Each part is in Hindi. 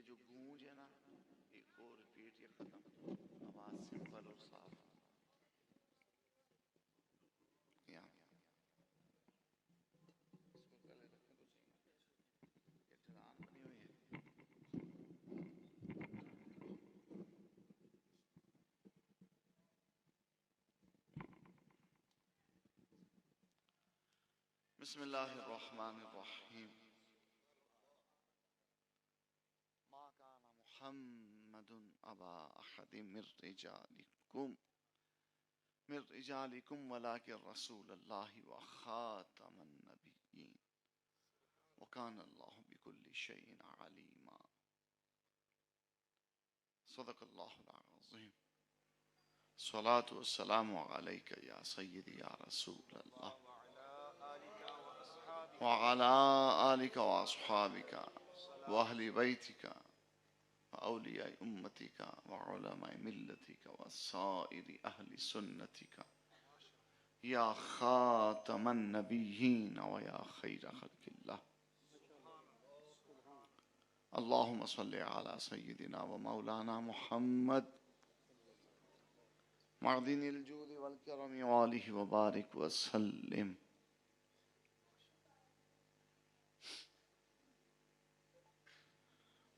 जो गूंज है ना, एक और रिपीट, ये खत्म, आवाज सिंपल और साफ। इसको पहले रखें तो सही, ये ठहरान बनी हुई है। बिस्मिल्लाहिर्रहमानिर्रहीम। मा काना मुहम्मदुन अबा अहदिम मिर रिजालिकुम वलाकिन रसूलुल्लाहि व खातमन नबिय्यीन व काना अल्लाहु बिकुल्लि शैइन अलीमा। सदक़ल्लाहुल अज़ीम। सलातु वस्सलामु अलैका या सय्यदी या रसूलल्लाह व अला आलिका व अस्हाबिका व अहली बैतिका व औलिया उम्मतिका व उलमाए मिल्लतिका व साइरी अहली सुन्नतिका या खातमन नबिय्यीन व या खैर खल्क़िल्लाह। अल्लाहुम्मा सल्लि अला सय्यिदिना व मौलाना मुहम्मद मअदिनिल जूदि वल करमी व आलिहि व बारिक व सल्लिम।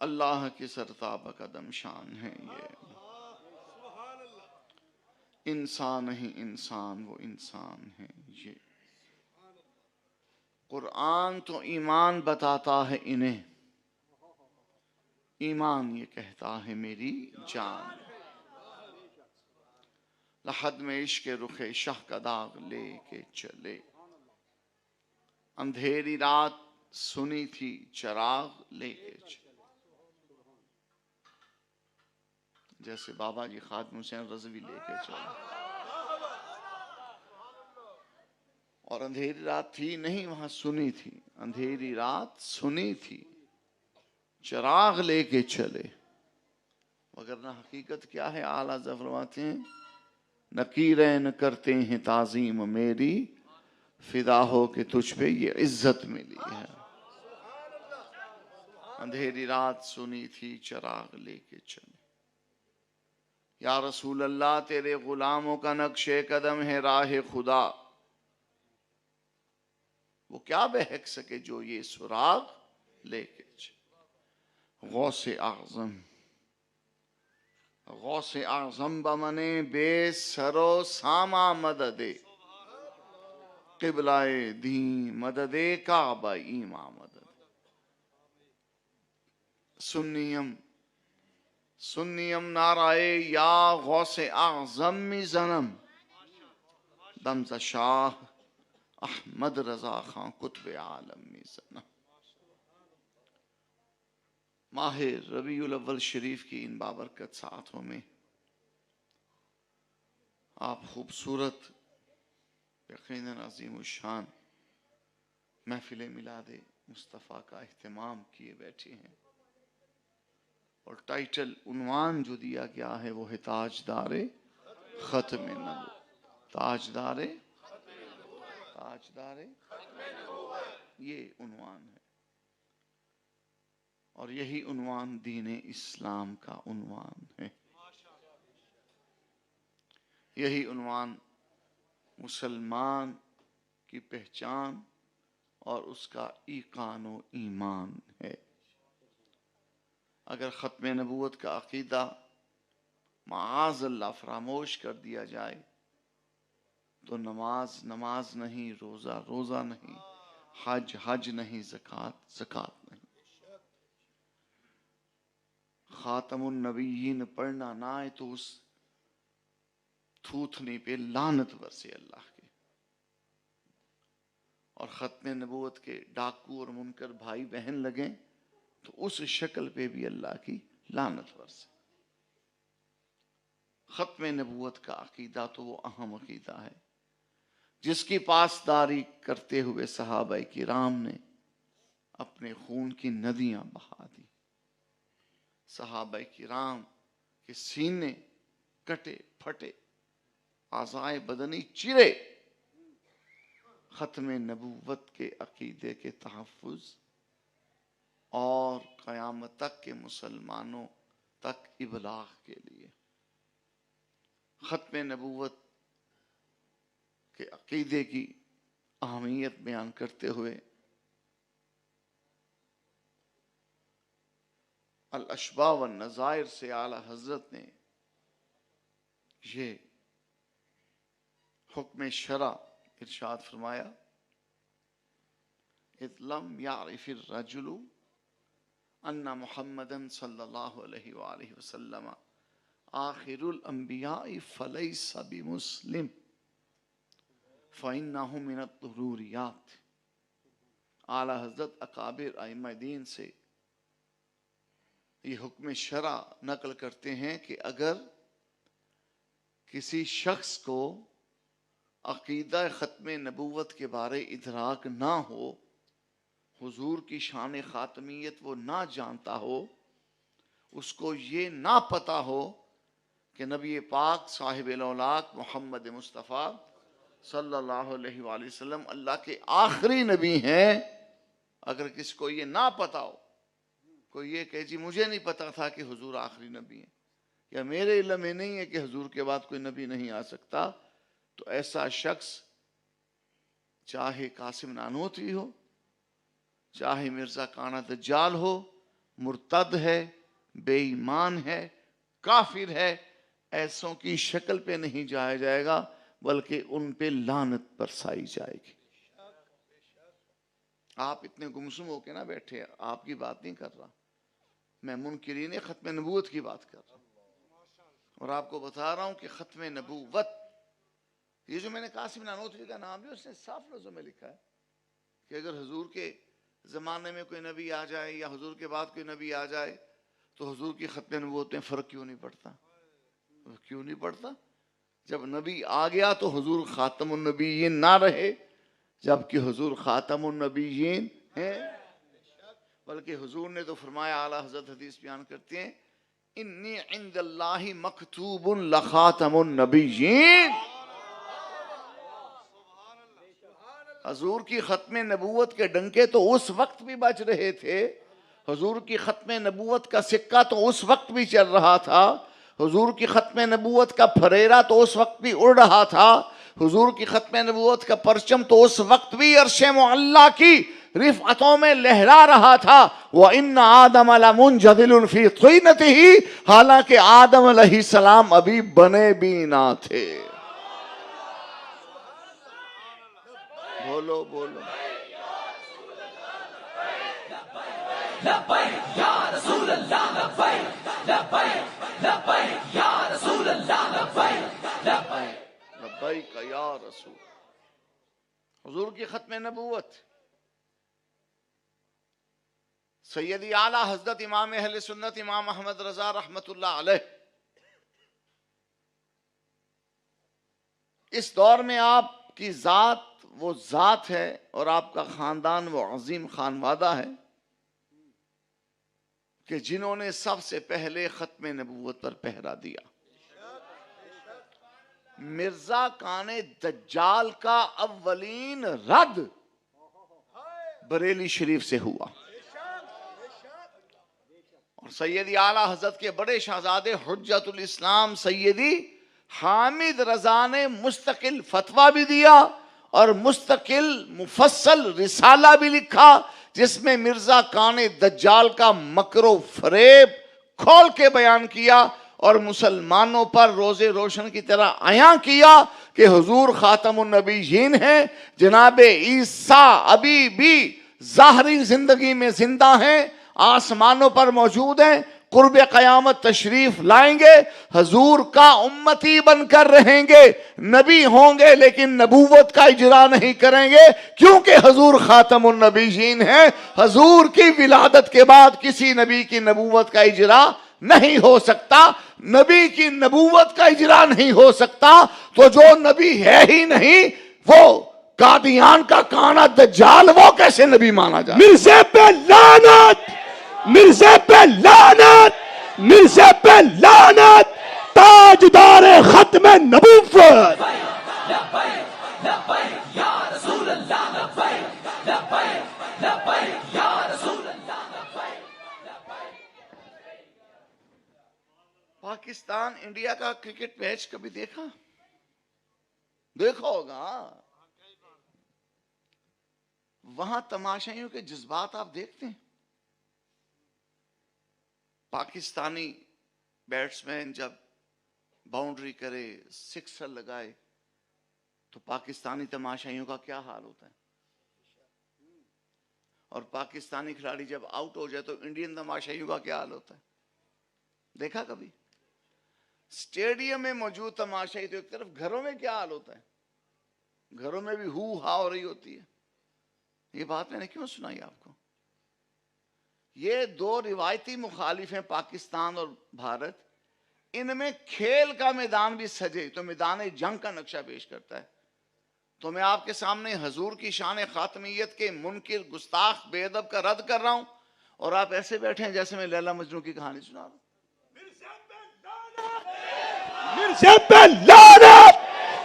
अल्लाह की सरताब कदम शान है ये, इंसान ही इंसान वो इंसान है ये। कुरान तो ईमान बताता है इन्हें, ईमान ये कहता है मेरी जान। लहद में इश्क रुखे शाह का दाग लेके चले, अंधेरी रात सुनी थी चराग लेके चले। जैसे बाबा जी खादिम हुसैन रज़वी लेके चले, और अंधेरी रात थी नहीं, वहां सुनी थी, अंधेरी रात सुनी थी चराग लेके चले। वगरना हकीकत क्या है, आला फरमाते हैं नकीरैन करते हैं ताजीम मेरी, फिदा हो के तुझ पे ये इज्जत मिली है। अंधेरी रात सुनी थी चराग लेके चले। या रसूल अल्लाह तेरे गुलामों का नक्शे कदम है राह खुदा, वो क्या बहक सके जो ये सुराग लेके चले। गौसे आज़म, गौसे आज़म बमने बेसरो सामा मददे, किबलाए दी मददे काबा ईमा मदद। सुन्नियम सुन्नियम नाराए या गौसे आज़म मिज़नम, दमज़ा शाह अहमद रजा खां कुतुब आलम मिज़नम। माह रबीउल अव्वल शरीफ की इन बाबरकत साथों में आप खूबसूरत यकीनन अज़ीम शान महफिल मिलादे मुस्तफ़ा का एहतमाम किए बैठे हैं, और टाइटल उन्वान जो दिया गया है वो है ताजदारे खत्म नबूवत। ताजदारे ताजदारे ये उन्वान है, और यही उन्वान दीन इस्लाम का उन्वान है। यही उन्वान मुसलमान की पहचान और उसका ईकान व ईमान है। अगर ख़त्म नबूवत का अकीदा माअज़ल्लाह फरामोश कर दिया जाए तो नमाज नमाज नहीं, रोज़ा रोज़ा नहीं, हज हज नहीं, ज़कात ज़कात नहीं। खातमुन नबिय्यीन पढ़ना ना आए तो उस थूथने पे लानत बरसे अल्लाह की। और ख़त्म नबूवत के डाकू और मुनकर भाई बहन लगे तो उस शक्ल पे भी अल्लाह की लानत बरसे। ख़त्म नबूवत का अकीदा तो वो अहम अकीदा है जिसकी पासदारी करते हुए सहाबाए किराम ने अपने खून की नदियां बहा दी। सहाबाए किराम के सीने कटे फटे, आज़ाए बदनी चिरे, ख़त्म नबूवत के अकीदे के तहफ़्फ़ुज़ और क़यामत तक के मुसलमानों तक इबलाग के लिए। ख़त्म नबूवत के अक़ीदे की अहमियत बयान करते हुए अल अशबा व नज़ायर से आला हज़रत ने ये हुक्म शरा इरशाद फरमाया, इज़लम यारिफिर रजुलु अन्ना मुहम्मदन सल्लल्लाहु अलैहि वसल्लम आखिरुल अंबिया'i फलैसा बिमुस्लिम फ़इन्नहु मिनत ज़ुरूरियात। आला हज़रत अकाबिर आइम्मा दीन से ये हुक्म शरा नकल करते हैं कि अगर किसी शख्स को अक़ीदा ख़त्म नबूवत के बारे इदराक ना हो, हुजूर की शान ख़ातमियत वो ना जानता हो, उसको ये ना पता हो कि नबी पाक साहिब औलाक मोहम्मद मुस्तफ़ा सल्लल्लाहु अलैहि वसल्लम अल्लाह के आखिरी नबी हैं, अगर किसको ये ना पता हो, कोई ये कहे जी मुझे नहीं पता था कि हुजूर आखिरी नबी हैं, या मेरे इल्म में नहीं है कि हुजूर के बाद कोई नबी नहीं आ सकता, तो ऐसा शख्स चाहे कासिम नानोतवी हो, चाहे मिर्जा काना दज्जाल हो, मुर्तद है, बेईमान है, काफिर है, ऐसों की शक्ल पे नहीं जाया जाएगा, बल्कि उन पे लानत बरसाई जाएगी। आप इतने गुमसुम होके ना बैठे, आपकी बात नहीं कर रहा मैं, मुनकिरीन खत्म नबूवत की बात कर रहा हूँ। और आपको बता रहा हूँ कि खत्म नबूवत, ये जो मैंने कासिम नानोतवी का नाम लिया, उसने साफ लफ्ज़ों में लिखा है कि अगर हुजूर के ज़माने में कोई नबी आ जाए या हुजूर के बाद कोई नबी आ जाए तो हुजूर की खत्म नबूवत में फ़र्क क्यों नहीं पड़ता? क्यों नहीं पड़ता? जब नबी आ गया तो हुजूर ख़ातमुन नबीयीन ना रहे, जबकि हुजूर ख़ातमुन नबीयीन हैं। बल्कि हुजूर ने तो फरमाया, आला हज़रत हदीस बयान करते हैं, इन्नी इंदल्लाहि मकतूबुन लखातमुन नबीयीन। हुजूर की खत्म नबूवत के डंके तो उस वक्त भी बज रहे थे, हुजूर की खत्म नबूवत का सिक्का तो उस वक्त भी चल रहा था, हुजूर की खत्म नबूवत का फरेरा तो उस वक्त भी उड़ रहा था, हुजूर की खत्म नबूवत का परचम तो उस वक्त भी अर्शे मुअल्ला की रिफ़अतों में लहरा रहा था। व इन्ना आदम लमुंजदिलुन फी तीनतिही, हालांकि आदम अलैहिस्सलाम अभी बने भी ना थे। बोलो बोलो लब्बैक या रसूल अल्लाह, लब्बैक लब्बैक लब्बैक या रसूल अल्लाह, लब्बैक लब्बैक लब्बैक या रसूल। हुजूर की खत्म नबूवत सैयदी आला हज़रत इमाम अहले सुन्नत इमाम अहमद रज़ा रहमतुल्लाह अलैह, इस दौर में आपकी ज़ात वो ज़ात है और आपका ख़ानदान वो अज़ीम खानवादा है कि जिन्होंने सबसे पहले ख़त्म नबूवत पर पहरा दिया। मिर्जा काने दज्जाल का अव्वलीन रद्द बरेली शरीफ से हुआ और सैयदी आला हज़रत के बड़े शहजादे हुज्जतुल इस्लाम सैयदी हामिद रज़ा ने मुस्तकिल फतवा भी दिया और मुस्तकिल मुफस्सल रिसाला भी लिखा, जिसमें मिर्जा काने दज्जाल का मकरो फरेब खोल के बयान किया और मुसलमानों पर रोजे रोशन की तरह आया किया कि हुजूर खातमुन नबीयीन हैं, जनाबे ईसा अभी भी ज़ाहरी जिंदगी में जिंदा हैं, आसमानों पर मौजूद हैं, कुर्ब क़यामत तशरीफ लाएंगे, हजूर का उम्मती बनकर रहेंगे, नबी होंगे लेकिन नबूवत का इजरा नहीं करेंगे, क्योंकि हजूर खातमुन नबीयीन हैं। हजूर की विलादत के बाद किसी नबी की नबूवत का इजरा नहीं हो सकता, नबी की नबूवत का इजरा नहीं हो सकता, तो जो नबी है ही नहीं वो कादियान का काना दज्जाल, वो कैसे नबी माना जाए? मिर्ज़े पे लानत, मिर्ज़े पे लानत, मिर्ज़े पे लानत, ताजदार खत्म नबूवत। पाकिस्तान इंडिया का क्रिकेट मैच कभी देखा? देखा होगा। वहां तमाशाइयों के जज्बात आप देखते हैं। पाकिस्तानी बैट्समैन जब बाउंड्री करे, सिक्सर लगाए, तो पाकिस्तानी तमाशाइयों का क्या हाल होता है। और पाकिस्तानी खिलाड़ी जब आउट हो जाए तो इंडियन तमाशाइयों का क्या हाल होता है। देखा कभी? स्टेडियम में मौजूद तमाशाई तो एक तरफ, घरों में क्या हाल होता है। घरों में भी हू हा हो रही होती है। ये बात मैंने क्यों सुनाई आपको? ये दो रिवायती मुखालिफ हैं, पाकिस्तान और भारत। इनमें खेल का मैदान भी सजे तो मैदान जंग का नक्शा पेश करता है। तो मैं आपके सामने हजूर की शान खातमियत के मुनकिर, गुस्ताख, बेअदब का रद्द कर रहा हूं, और आप ऐसे बैठे हैं जैसे मैं लैला मजनू की कहानी सुना रहा हूं। मिर्ज़ा पे लानत,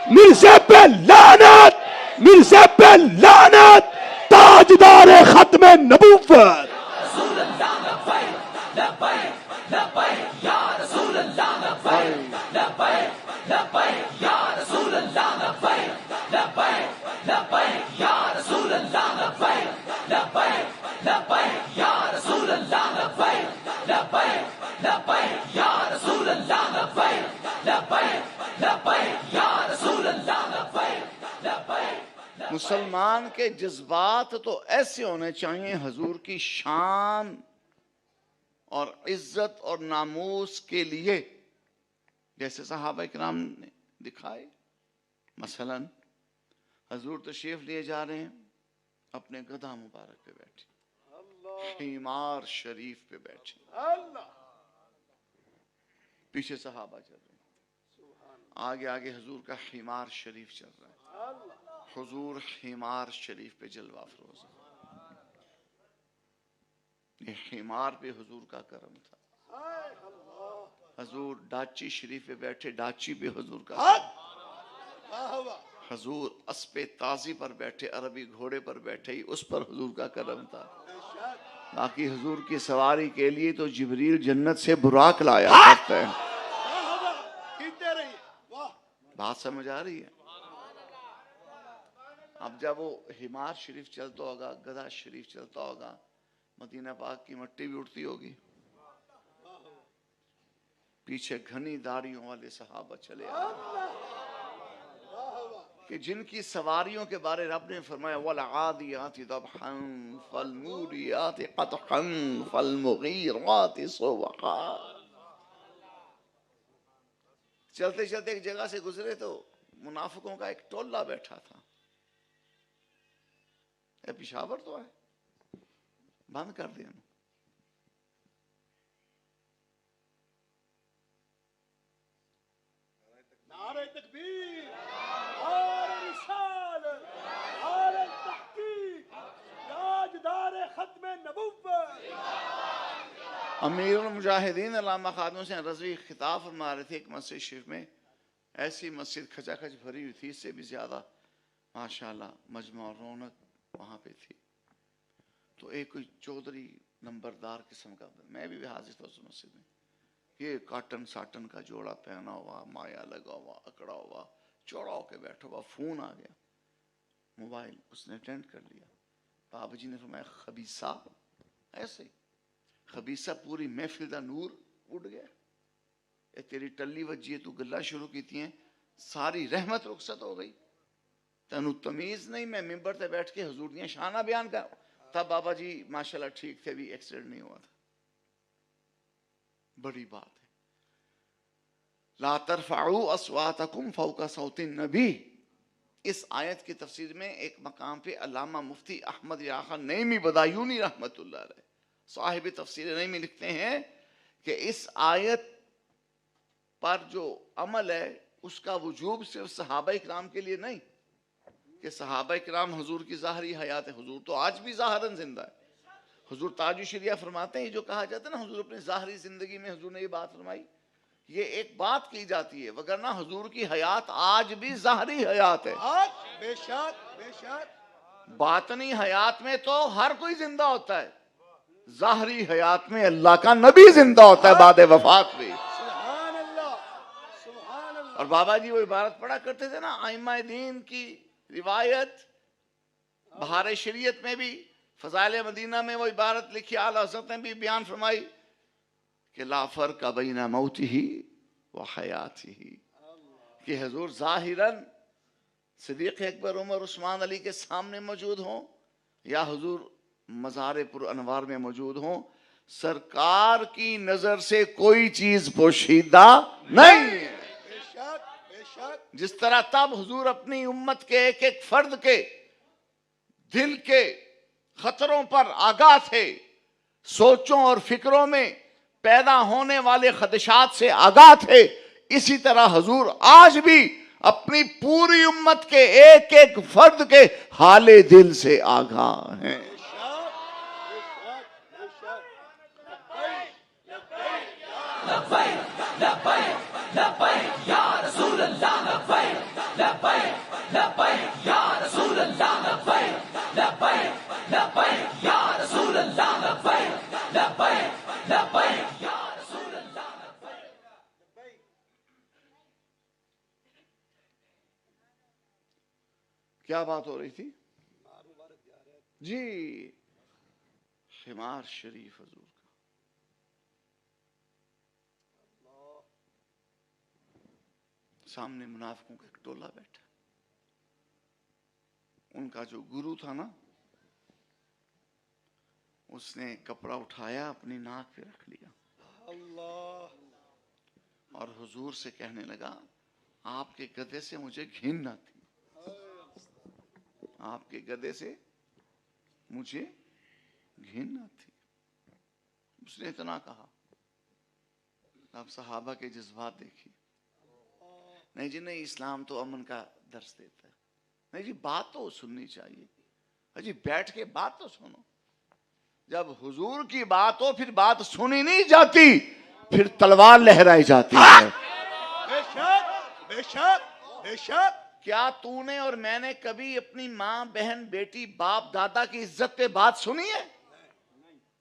मिर्ज़ा पे लानत, मिर्ज़ा पे लानत, ताजदार खत्म नबूवत। मुसलमान के जज्बात तो ऐसे होने चाहिए हजूर की शान और इज्जत और नामूस के लिए, जैसे सहाबा किराम ने दिखाए। मसलन हजूर तशरीफ लिए जा रहे हैं, अपने गधा मुबारक पे बैठे, खीमार शरीफ पे बैठे, पीछे सहाबा चल रहे हैं, आगे आगे हजूर का खीमार शरीफ चल रहा है। हुजूर खीमार शरीफ पे जलवा फरोज। ये खीमार पे हुजूर का करम था। हजूर डाची शरीफ पे बैठे, डाची पे हुजूर का करम। हजूर अस्पे ताजी पर बैठे, अरबी घोड़े पर बैठे, ही उस पर हुजूर का करम था। बाकी हुजूर की सवारी के लिए तो जिब्रील जन्नत से बुराक लाया करता है। बात समझ आ रही है? अब जब वो हिमार शरीफ चलता होगा, गधा शरीफ चलता होगा, मदीना पाक की मट्टी भी उठती होगी। पीछे घनी दाढ़ियों वाले सहाबा चले आए कि जिनकी सवारियों के बारे रब ने फरमाया, वल आदियाति दबहन फलमूरियाति क़दहन फलमुगीराति सुबहा। चलते चलते एक जगह से गुजरे तो मुनाफिकों का एक टोला बैठा था। पिशावर तो है, बंद कर दिया। नारे तकबीर, नारे रिसालत, नारे तहकीक, ताजदार खत्म नबुव्वत। अमीरुल मुजाहिदीन अल्लामा खान हुसैन रज़वी खिताब फरमा रहे थे एक मस्जिद शरीफ में। ऐसी मस्जिद खचाखच भरी हुई थी, इससे भी ज्यादा माशाल्लाह मजमा और रौनक वहां पे थी। तो एक कोई चौधरी नंबरदार किस्म का, मैं भी हाजिर था उस मस्जिद में, ये काटन साटन का जोड़ा पहना हुआ, माया लगा हुआ, अकड़ा हुआ, चौड़ा होके बैठा हुआ। फोन आ गया, मोबाइल, उसने अटेंड कर लिया। बाबा जी ने फरमाया, खबीसा, ऐसे खबीसा पूरी महफिल दा नूर उड़ गया। ए तेरी टल्ली वजी, तू गल्ला शुरू की हैं, सारी रहमत रुखसत हो गई। तेनू तमीज नहीं, मैं मिंबर से बैठ के हुजूर दियां शाना बयान कर। तब बाबा जी माशाल्लाह ठीक थे, भी एक्सीडेंट नहीं हुआ था। बड़ी बात है। ला तरफाउ अस्वातकुम फौका सौतिन नबी। इस आयत की तफसीर में एक मकाम पे अल्लामा मुफ्ती अहमद या खान नईमी बदायूनी रहमतुल्लाह अलैह साहिब तफसीर नईमी लिखते हैं कि इस आयत पर जो अमल है उसका वजूब सिर्फ सहाबा इकराम के लिए नहीं, कि सहाबा इकराम हुजूर की ज़ाहरी हयात है, हुजूर तो आज भी ज़ाहरन जिंदा है। हुजूर ताजु शरिया फरमाते हैं, जो कहा जाता है ना हुजूर अपनी ज़ाहरी जिंदगी में हुजूर ने ये बात फरमाई, ये एक बात की जाती है, वगरना हुजूर की हयात आज भी ज़ाहरी हयात है। बेशक बेशक। बातनी हयात में तो हर कोई जिंदा होता है, ज़ाहरी हयात में अल्लाह का नबी जिंदा होता है बाद वफात भी। और बाबा जी वो इबारत पढ़ा करते थे ना, आइम्मा दीन की रिवायत, बहार शरीयत में भी, फजाइल मदीना में वो इबारत लिखी, आला हज़रत ने भी बयान फरमाई कि ला फर्क बैना मौतिही व हयातिही, कि हुजूर ज़ाहिरन सिद्दीक़ अकबर, उमर, उस्मान, अली के सामने मौजूद हों या हुजूर मज़ार पुर अनवार में मौजूद हों, सरकार की नजर से कोई चीज पोशीदा नहीं। बेशक बेशक। जिस तरह तब हुजूर अपनी उम्मत के एक एक फर्द के दिल के खतरों पर आगाह थे, सोचों और फिक्रों में पैदा होने वाले खदशात से आगाह थे, इसी तरह हुजूर आज भी अपनी पूरी उम्मत के एक एक फर्द के हाले दिल से आगाह हैं। क्या बात हो रही थी जी? हिमार शरीफ हुजूर का। सामने मुनाफिकों का एक टोला बैठा, उनका जो गुरु था ना, उसने कपड़ा उठाया, अपनी नाक पे रख लिया अल्लाह, और हुजूर से कहने लगा, आपके गधे से मुझे घिन आती, आपके गधे से मुझे घिन आती। उसने इतना कहा। अब सहाबा के जज्बात देखिए। नहीं जी नहीं, इस्लाम तो अमन का दर्स देता है। नहीं जी, बात तो सुननी चाहिए। अजी बैठ के बात तो सुनो। जब हुजूर की बात हो फिर बात सुनी नहीं जाती, फिर तलवार लहराई जाती है। बेशक बेशक बेशक। क्या तूने और मैंने कभी अपनी माँ, बहन, बेटी, बाप, दादा की इज्जत पे बात सुनी है?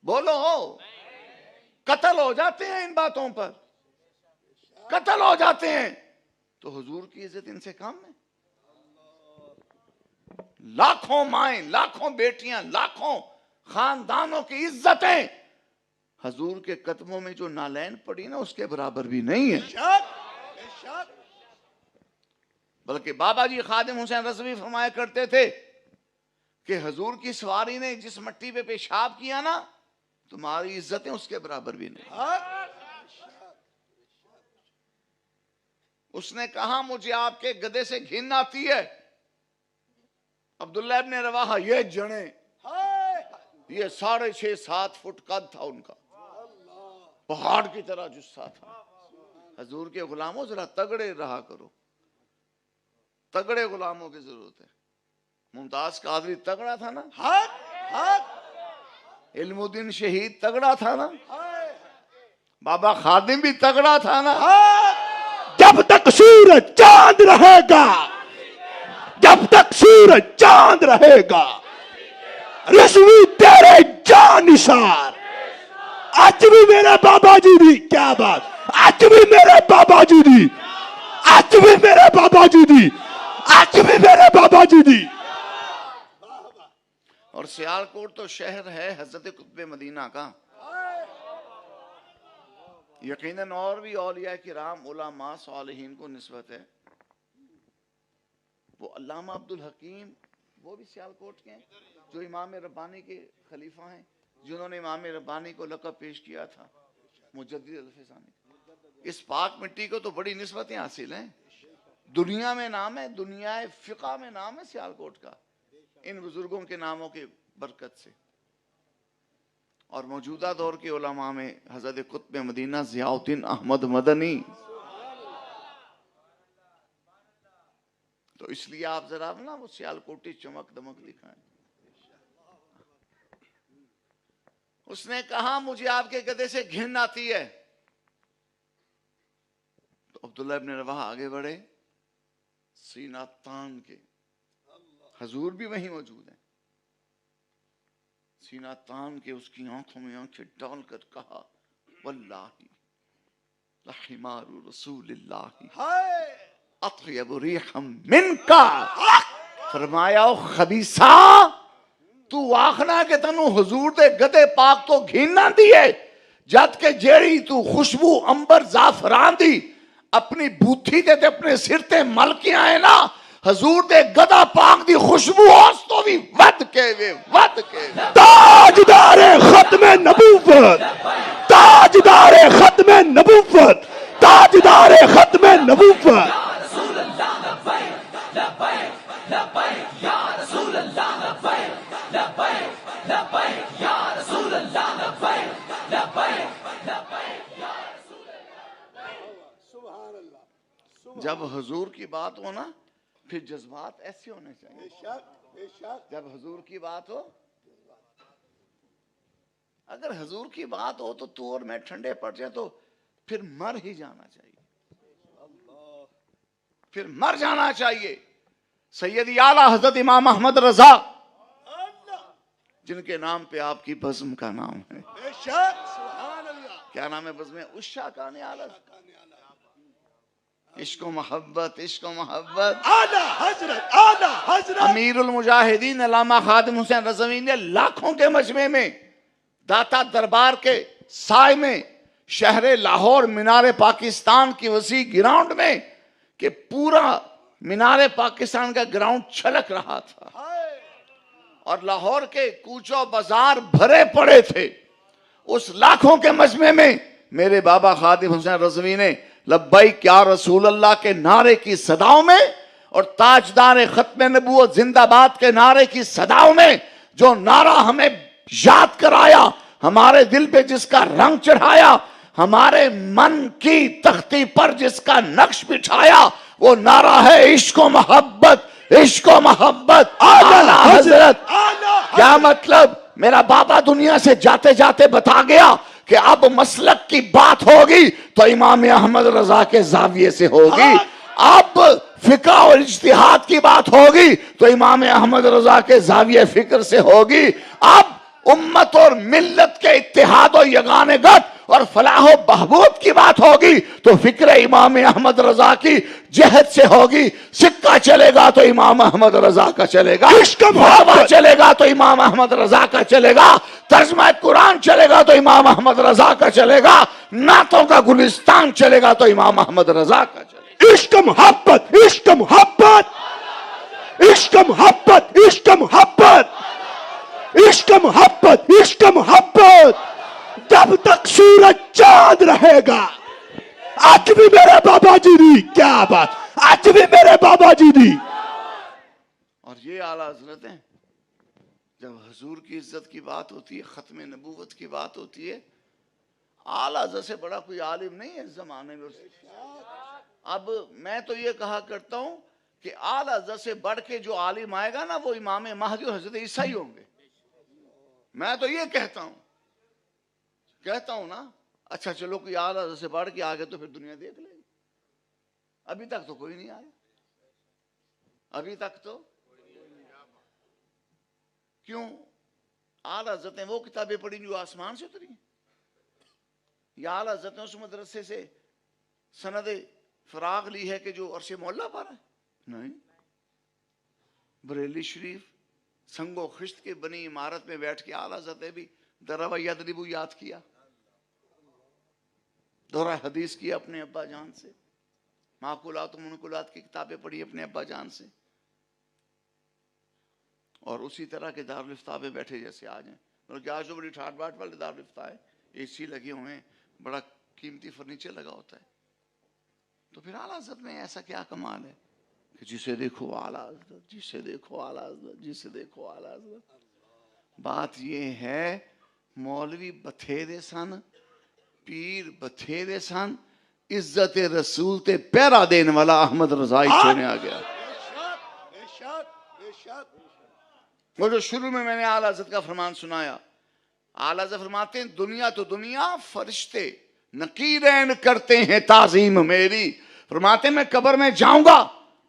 बोलो। कत्ल हो जाते हैं इन बातों पर, कत्ल हो जाते हैं। तो हुजूर की इज्जत इनसे कम है? लाखों माएं, लाखों बेटियां, लाखों खानदानों की इज्जतें हुजूर के कदमों में जो नालैन पड़ी ना, उसके बराबर भी नहीं है। बेशक बेशक। बल्कि बाबा जी खादिम हुसैन रज़वी फरमाया करते थे कि हुजूर की सवारी ने जिस मिट्टी पे पेशाब किया ना, तुम्हारी इज्जतें उसके बराबर भी नहीं। उसने कहा, मुझे आपके गधे से घिन आती है। अब्दुल्ला इब्न रवाहा, ये जने, ये 6.5-7 फुट कद था उनका, पहाड़ की तरह जुस्सा था। हुजूर के गुलामों, जरा तगड़े रहा करो, तगड़े गुलामों की जरूरत है। मुमताज कादरी तगड़ा था ना, इल्मुद्दीन शहीद तगड़ा था ना, बाबा खादिम भी तगड़ा था ना। जब तक सूरज चांद रहेगा, जब तक सूरज चांद रहेगा, रज़वी तेरे जान निसार। आज भी मेरे बाबा जी दी, क्या बात, आज भी मेरे बाबा जी दी, आज भी मेरे बाबा जी दी, आज भी मेरे बाबा जी दी। और सियालकोट तो शहर है हजरत कुतुब मदीना का। यकीनन और भी औलिया किराम, उलमा, सालिहीन को निस्बत है। वो अल्लामा अब्दुल हकीम, वो भी सियालकोट के हैं, जो इमाम रब्बानी के खलीफा हैं, जिन्होंने इमाम रब्बानी को लक़ब पेश किया था मुजद्दिद अल-फैज़ानी। इस पाक मिट्टी को तो बड़ी निस्बतें हासिल हैं। दुनिया में नाम है, दुनिया फ़िक़ा में नाम है सियालकोट का, इन बुजुर्गों के नामों की बरकत से। और मौजूदा दौर के उलमा में हज़रत कुतुब मदीना ज़ियाउद्दीन अहमद मदनी। तो इसलिए आप जरा ना वो सियालकोटी चमक दमक दिखाएं। उसने कहा, मुझे आपके गधे से घिन आती है। तो अब्दुल्ला इब्न रवाहा आगे बढ़े, सीना तान के, हुजूर भी वहीं मौजूद हैं, सीना तान के उसकी आंखों में आंखें डालकर कहा, वल्लाही लहिमारु रसूलिल्लाह अत्यब रिहम मिनका। फरमाया ओ खबीसा, तू आखना कि तनु हुजूर दे गदे पाक तो घिन ना दिए, जद के जेड़ी तू खुशबू अंबर जाफरान दी अपनी बूथी ते अपने सिर ते मल के आए ना, हजूर दे गदा पाक दी खुशबू उस तो भी वध के वे वध के। ताजदारे खत्मे नबूवत, ताजदारे खत्मे नबूवत, ताजदारे खत्मे नबूवत। जब हुजूर की बात हो ना, फिर जज्बात ऐसे होने चाहिए। जब हुजूर की बात हो, अगर हुजूर की बात हो तो तू और मैं ठंडे पड़ जाए तो फिर मर ही जाना चाहिए, फिर मर जाना चाहिए। सैयद आला हजरत इमाम अहमद रजा, जिनके नाम पे आपकी बज़्म का नाम है, क्या नाम है बज़्म? उषा काने आला, इश्क मोहब्बत, इश्क मोहब्बत। आला हजरत, आला हजरत। अमीरुल मुजाहिदीन अल्लामा खादिम हुसैन रज़वी ने लाखों के मजमे में, दाता दरबार के साय में, शहर लाहौर मीनार पाकिस्तान की वसी ग्राउंड में, कि पूरा मीनार पाकिस्तान का ग्राउंड छलक रहा था और लाहौर के कूचो बाजार भरे पड़े थे। उस लाखों के मजमे में मेरे बाबा खादिम हुसैन रज़वी ने लब्बैक या रसूल अल्लाह के नारे की सदाओं में और ताजदार खत्म नबूवत जिंदाबाद के नारे की सदाओं में जो नारा हमें याद कराया, हमारे दिल पे जिसका रंग चढ़ाया, हमारे मन की तख्ती पर जिसका नक्श बिठाया, वो नारा है इश्क मोहब्बत, इश्क मोहब्बत। आला हजरत। क्या मतलब? मेरा बाबा दुनिया से जाते जाते बता गया कि अब मसलक की बात होगी तो इमाम अहमद रजा के जाविये से होगी, अब फिक्र और इज्तिहाद की बात होगी तो इमाम अहमद रजा के जाविये फिक्र से होगी, अब उम्मत और मिल्लत के इत्तेहाद और यगानगत और फलाह व बहबूद की बात होगी तो फिक्र इमाम अहमद रजा की जहद से होगी। सिक्का चलेगा तो इमाम अहमद रजा का चलेगा, मुहावा चलेगा तो इमाम अहमद रजा का चलेगा, तर्जमा कुरान चलेगा तो इमाम अहमद रजा का चलेगा, नातों का गुलिस्तान चलेगा तो इमाम अहमद रजा का चलेगा। इश्क मोहब्बत, इश्क मोहब्बत, इश्क मोहब्बत, इश्क मोहब्बत, इश्क मोहब्बत, इश्क मोहब्बत। जब तक सूरज चांद रहेगा। आज भी मेरे बाबा जी दी, क्या बात, आज भी मेरे बाबा जी दी। और ये आला हजरत है, जब हुजूर की इज्जत की बात होती है, खत्म नबूवत की बात होती है, आला हजरत से बड़ा कोई आलिम नहीं है इस जमाने में। अब मैं तो ये कहा करता हूं कि आला हजरत से बढ़ के जो आलिम आएगा ना, वो इमाम महदी और हजरत ईसा ही होंगे। मैं तो ये कहता हूं ना। अच्छा चलो, कोई आला हजरत से बढ़ के आ गए तो फिर दुनिया देख लेगी। अभी तक तो कोई नहीं आया, अभी तक तो। क्यों? आला हजरत ने वो किताबें पढ़ी जो आसमान से उतरी, या आला हजरत ने उस मदरसे से सनद फराग ली है कि जो अर्श मौला पर है? नहीं। बरेली शरीफ संगो खिश्त के बनी इमारत में बैठ के आला हजरत ने भी दरवा यदरिबू याद किया, दोहरा हदीस किया अपने अब्बा जान से, माकुलात मुनकुलात की किताबें पढ़ी अपने अब्बा जान से, और उसी तरह के दारुल इफ्ता पे बैठे जैसे आज हैं। बल्कि आज तो बड़ी ठाट बाट वाले दारुल इफ्ता है, एसी लगे हुए हैं, बड़ा कीमती फर्नीचर लगा होता है। तो फिर आला हज़रत में ऐसा क्या कमाल है कि जिसे देखो आला हज़रत, जिसे देखो आला हज़रत, जिसे देखो आला हज़रत। बात ये है, मौलवी बथेरे सन, पीर बथेरे सन, इज्जत रसूल ते पैरा देने वाला अहमद रजा ही चुना गया। वो जो शुरू में मैंने आला हज़रत का फरमान सुनाया, आला हज़रत फरमाते हैं, दुनिया तो दुनिया, फरिश्ते नकीरें करते हैं ताजीम मेरी। फरमाते हैं, मैं कब्र में जाऊंगा,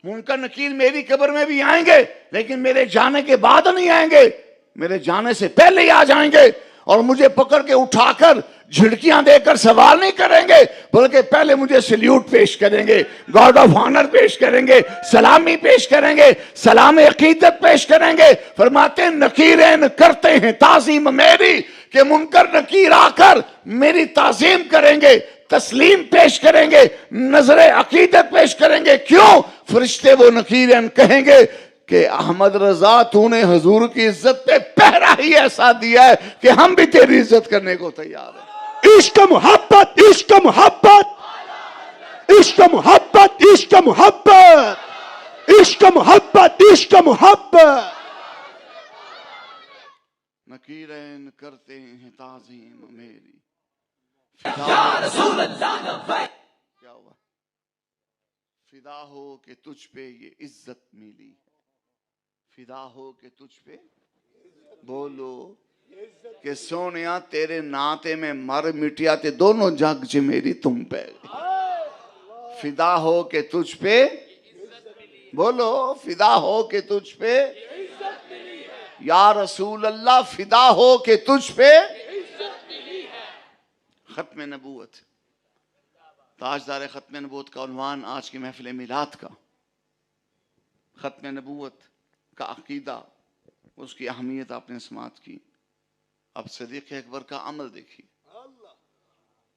मुनकर नकीर मेरी कब्र में भी आएंगे, लेकिन मेरे जाने के बाद नहीं आएंगे, मेरे जाने से पहले ही आ जाएंगे। और मुझे पकड़ के उठाकर झिड़कियां देकर सवाल नहीं करेंगे, बल्कि पहले मुझे सल्यूट पेश करेंगे, गॉड ऑफ ऑनर पेश करेंगे, सलामी पेश करेंगे, सलाम अकीदत पेश करेंगे। फरमाते हैं नकीरें करते हैं ताजीम मेरी, कि मुनकर नकीर आकर मेरी ताजीम करेंगे, तस्लीम पेश करेंगे, नजरे अकीदत पेश करेंगे। क्यों? फरिश्ते वो नकीरें कहेंगे कि अहमद रजा तूने हुजूर की इज्जत पे पहरा ही ऐसा दिया है कि हम भी तेरी इज्जत करने को तैयार हैं। इश्क मोहब्बत, इश्क मोहब्बत, इश्क मोहब्बत, इश्क मोहब्बत, इश्क मोहब्बत, इश्क मोहब्बत। नकीरें करते हैं ताजीम मेरी। क्या हुआ? फिदा हो कि तुझ पे ये इज्जत मिली, फिदा हो कि तुझ पे, बोलो कि सोनिया तेरे नाते में मर मिटिया ते दोनों जग च मेरी तुम पे। फिदा हो के तुझ पे, बोलो फिदा हो के तुझ पे, या रसूल अल्लाह फिदा हो के तुझ पे। खत्म नबूवत, ताजदार खत्म नबूवत का उन्वान आज की महफिल मिलाद का, खत्म नबूवत का अकीदा, उसकी अहमियत आपने समात की। अब सिद्दीक़ अकबर का अमल देखिए।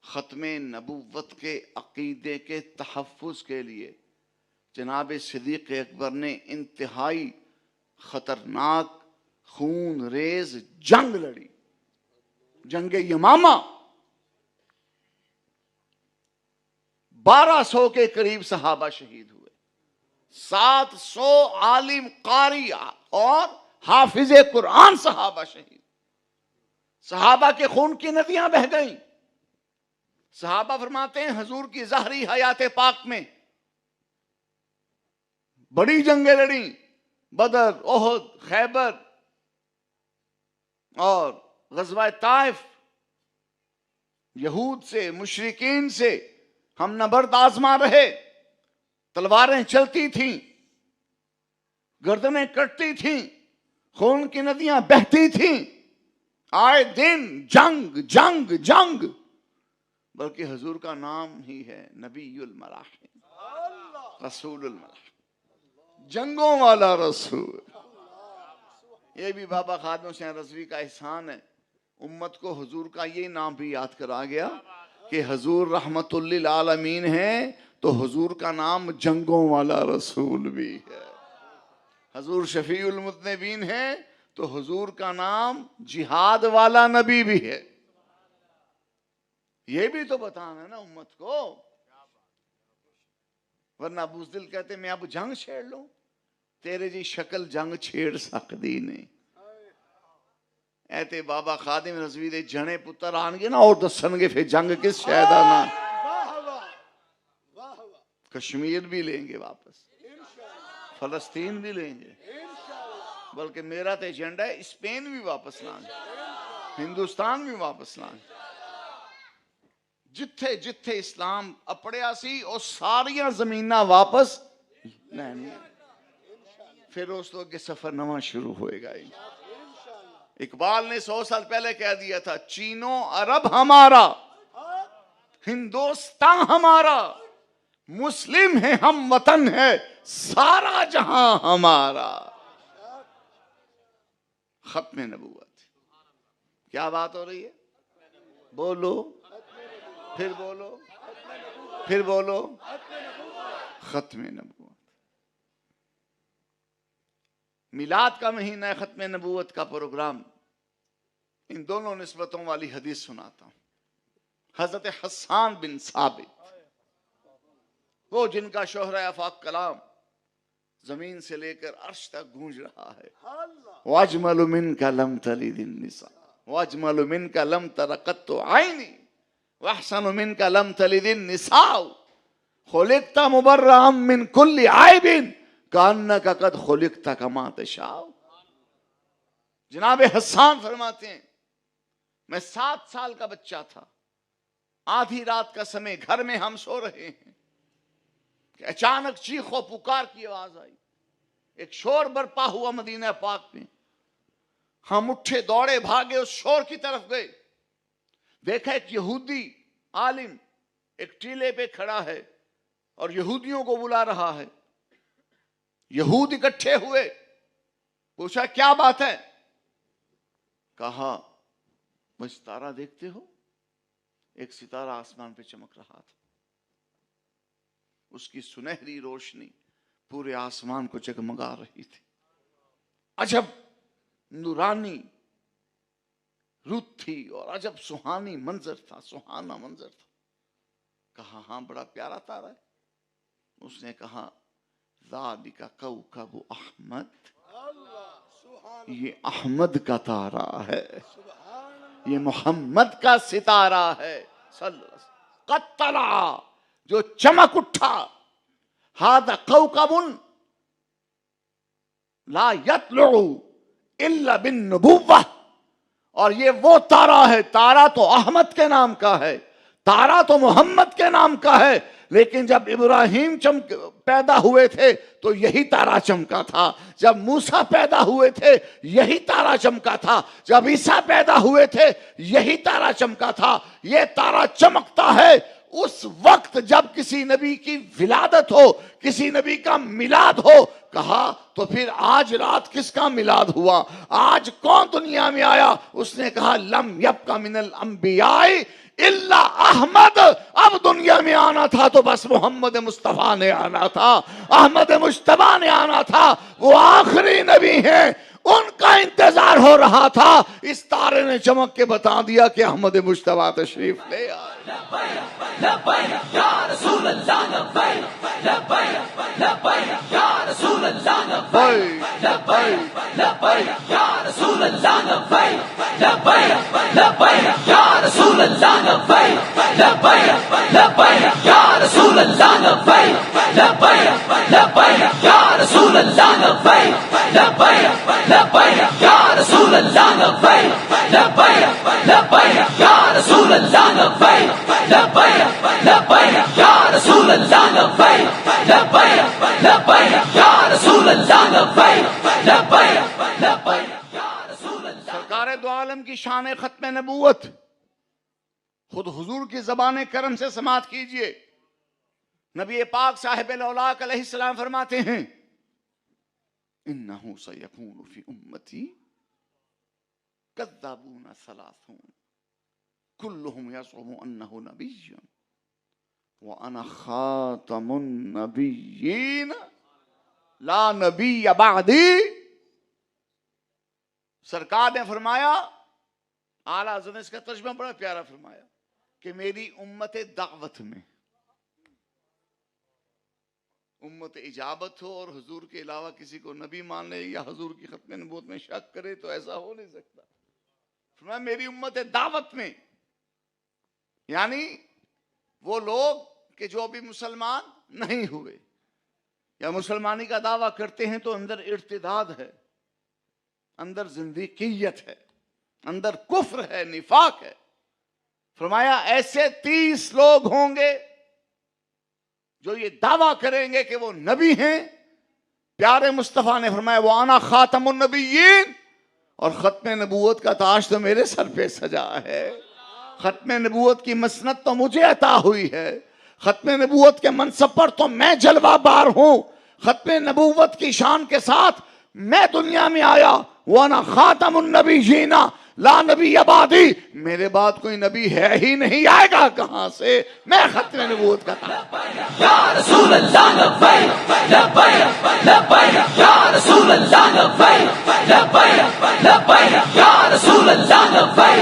खत्म नबूवत के अकीदे के तहफ़्फ़ुज़ के लिए जनाब सिद्दीक़ अकबर ने इंतहाई खतरनाक खून रेज जंग लड़ी, जंग यमामा। 1200 के करीब सहाबा शहीद हुए, 700 आलिम कारी और हाफिजे कुरान सहाबा शहीद। सहाबा के खून की नदियां बह गईं। सहाबा फरमाते हैं हुजूर की ज़ाहरी हयात पाक में बड़ी जंगें लड़ी, बदर, ओहद, खैबर और गज़वा ताइफ। यहूद से, मुशरिकीन से हम नबर्द आजमा रहे, तलवारें चलती थीं, गर्दनें कटती थीं, खून की नदियां बहती थीं, आए दिन जंग जंग जंग। बल्कि हुजूर का नाम ही है नबीयुल मलाहिम, रसूलुल मलाहिम, जंगों वाला रसूल। ये भी बाबा खादिम हुसैन रज़वी का एहसान है, उम्मत को हुजूर का ये नाम भी याद करा गया कि हुजूर रहमतुल लिल आलमीन है, तो हुजूर का नाम जंगों वाला रसूल भी है। हुजूर शफीउल मुज़निबीन है, तो हुजूर का नाम जिहाद वाला नबी भी है। ये भी तो बताना है ना उम्मत को, वरना बुज़दिल कहते मैं अब जंग छेड़ लूं, तेरे जी शक्ल जंग छेड़ सकती नहीं। ऐते बाबा खादिम रज़वी दे जने पुत्र आनगे ना और दसणगे फिर जंग किस शय दा ना। कश्मीर भी लेंगे वापस, फलस्तीन भी लेंगे, बल्कि मेरा तो एजेंडा है स्पेन भी वापस लाएं, हिंदुस्तान भी वापस लाएं। जिथे जिथे इस्लाम अपड़िया सी और सारिया जमीना वापस लैनिया, फिर उस तो अगे सफर नवा शुरू होएगा। इकबाल ने 100 साल पहले कह दिया था, चीनो अरब हमारा, हिंदुस्तान हमारा, मुस्लिम है हम, वतन है सारा जहां हमारा। खत्म नबूवत, क्या बात हो रही है? बोलो, फिर बोलो, फिर बोलो, खत्म नबूवत। मिलाद का महीना है, खत्म नबूवत का प्रोग्राम। इन दोनों निस्बतों वाली हदीस सुनाता हूं। हजरत हस्सान बिन साबित, वो जिनका शोहरा आफाक कलाम जमीन से लेकर अर्श तक गूंज रहा है। वाजमलु मिनका लम तलिदिन निसा, वाजमलु मिनका लम तरक़त्तु आइनी, वहसनु मिनका लम तलिदिन निसाउ, खुलिक़ता मुबर्रअम मिन कुल्ली आइबिन कान्नका क़द खुलिक़ता कमा तशाउ। जनाब हस्सान फरमाते हैं, मैं 7 साल का बच्चा था, आधी रात का समय, घर में हम सो रहे हैं कि अचानक चीखो पुकार की आवाज आई। एक शोर बरपा हुआ मदीना पाक में। हम उठे, दौड़े, भागे, उस शोर की तरफ गए। देखा एक यहूदी आलिम एक टीले पे खड़ा है और यहूदियों को बुला रहा है। यहूद इकट्ठे हुए, पूछा क्या बात है? कहा वो सितारा देखते हो? एक सितारा आसमान पे चमक रहा था, उसकी सुनहरी रोशनी पूरे आसमान को जगमगा रही थी। अजब नूरानी रुत थी और अजब सुहानी मंजर था, सुहाना मंजर था। कहा हाँ बड़ा प्यारा तारा है। उसने कहा ज़ालिका कौकब अहमद, ये अहमद का तारा है, ये मोहम्मद का सितारा है। कत्तला, जो चमक उठा। हादा कौकबुन ला यतलु इल्ला बिन नबुव्वा, और ये वो तारा है, तारा तो अहमद के नाम का है, तारा तो मोहम्मद के नाम का है, लेकिन जब इब्राहिम पैदा हुए थे तो यही तारा चमका था, जब मूसा पैदा हुए थे यही तारा चमका था, जब ईसा पैदा हुए थे यही तारा चमका था। ये तारा चमकता है उस वक्त जब किसी नबी की विलादत हो, किसी नबी का मिलाद हो। कहा तो फिर आज रात किसका मिलाद हुआ? आज कौन दुनिया में आया? उसने कहा लम यब्का मिनल अंबियाई इल्ला अहमद। अब दुनिया में आना था तो बस मोहम्मद मुस्तफा ने आना था, अहमद मुस्तफा ने आना था। वो आखिरी नबी हैं, उनका इंतजार हो रहा था। इस तारे ने चमक के बता दिया कि अहमद मुस्तफा तशरीफ ले आए। सरकार दो आलम की शान खत्म नबूवत खुद हुजूर की ज़बान करम से समात कीजिए। नबी पाक साहिब औलाक अलैहिस्सलाम फरमाते हैं इन्नहु सयकूनु फी उम्मती कज़्ज़ाबून सलासून कुल्लुहुम यज़उमु अन्नहु नबिय्युन व अना खातमुन नबिय्यीन ला नबिय्य बअदी। सरकार ने फरमाया, आला हज़रत ने इसका तर्जुमा बड़ा प्यारा फरमाया कि मेरी उम्मत दावत में उम्मत इजाबत हो और हुजूर के अलावा किसी को नबी मान ले या हुजूर की खत्म नबूवत में शक करे तो ऐसा हो नहीं सकता। फरमाया मेरी उम्मत दावत में, यानी वो लोग कि जो अभी मुसलमान नहीं हुए या मुसलमानी का दावा करते हैं तो अंदर इर्तिदाद है, अंदर जिंदगियत है, अंदर कुफ्र है, निफाक है। फरमाया ऐसे 30 लोग होंगे जो ये दावा करेंगे कि वो नबी हैं। प्यारे मुस्तफा ने फरमाया वो आना खातमुन नबिय्यीन, और खत्म नबूवत का ताज तो मेरे सर पे सजा है। खत्म नबूवत की मसनद तो मुझे अता हुई है, खत्म नबूवत के मनसब पर तो मैं जलवाबार हूं। खत्म नबूवत की शान के साथ मैं दुनिया में आया। वाना खातमुन नबिय्यीन ला नबी अबादी, मेरे बाद कोई नबी है ही नहीं, आएगा कहां से? मैं खत्म नबूवत का या रसूल अल्लाह लब्बैक लब्बैक लब्बैक या रसूल अल्लाह लब्बैक लब्बैक लब्बैक या रसूल अल्लाह लब्बैक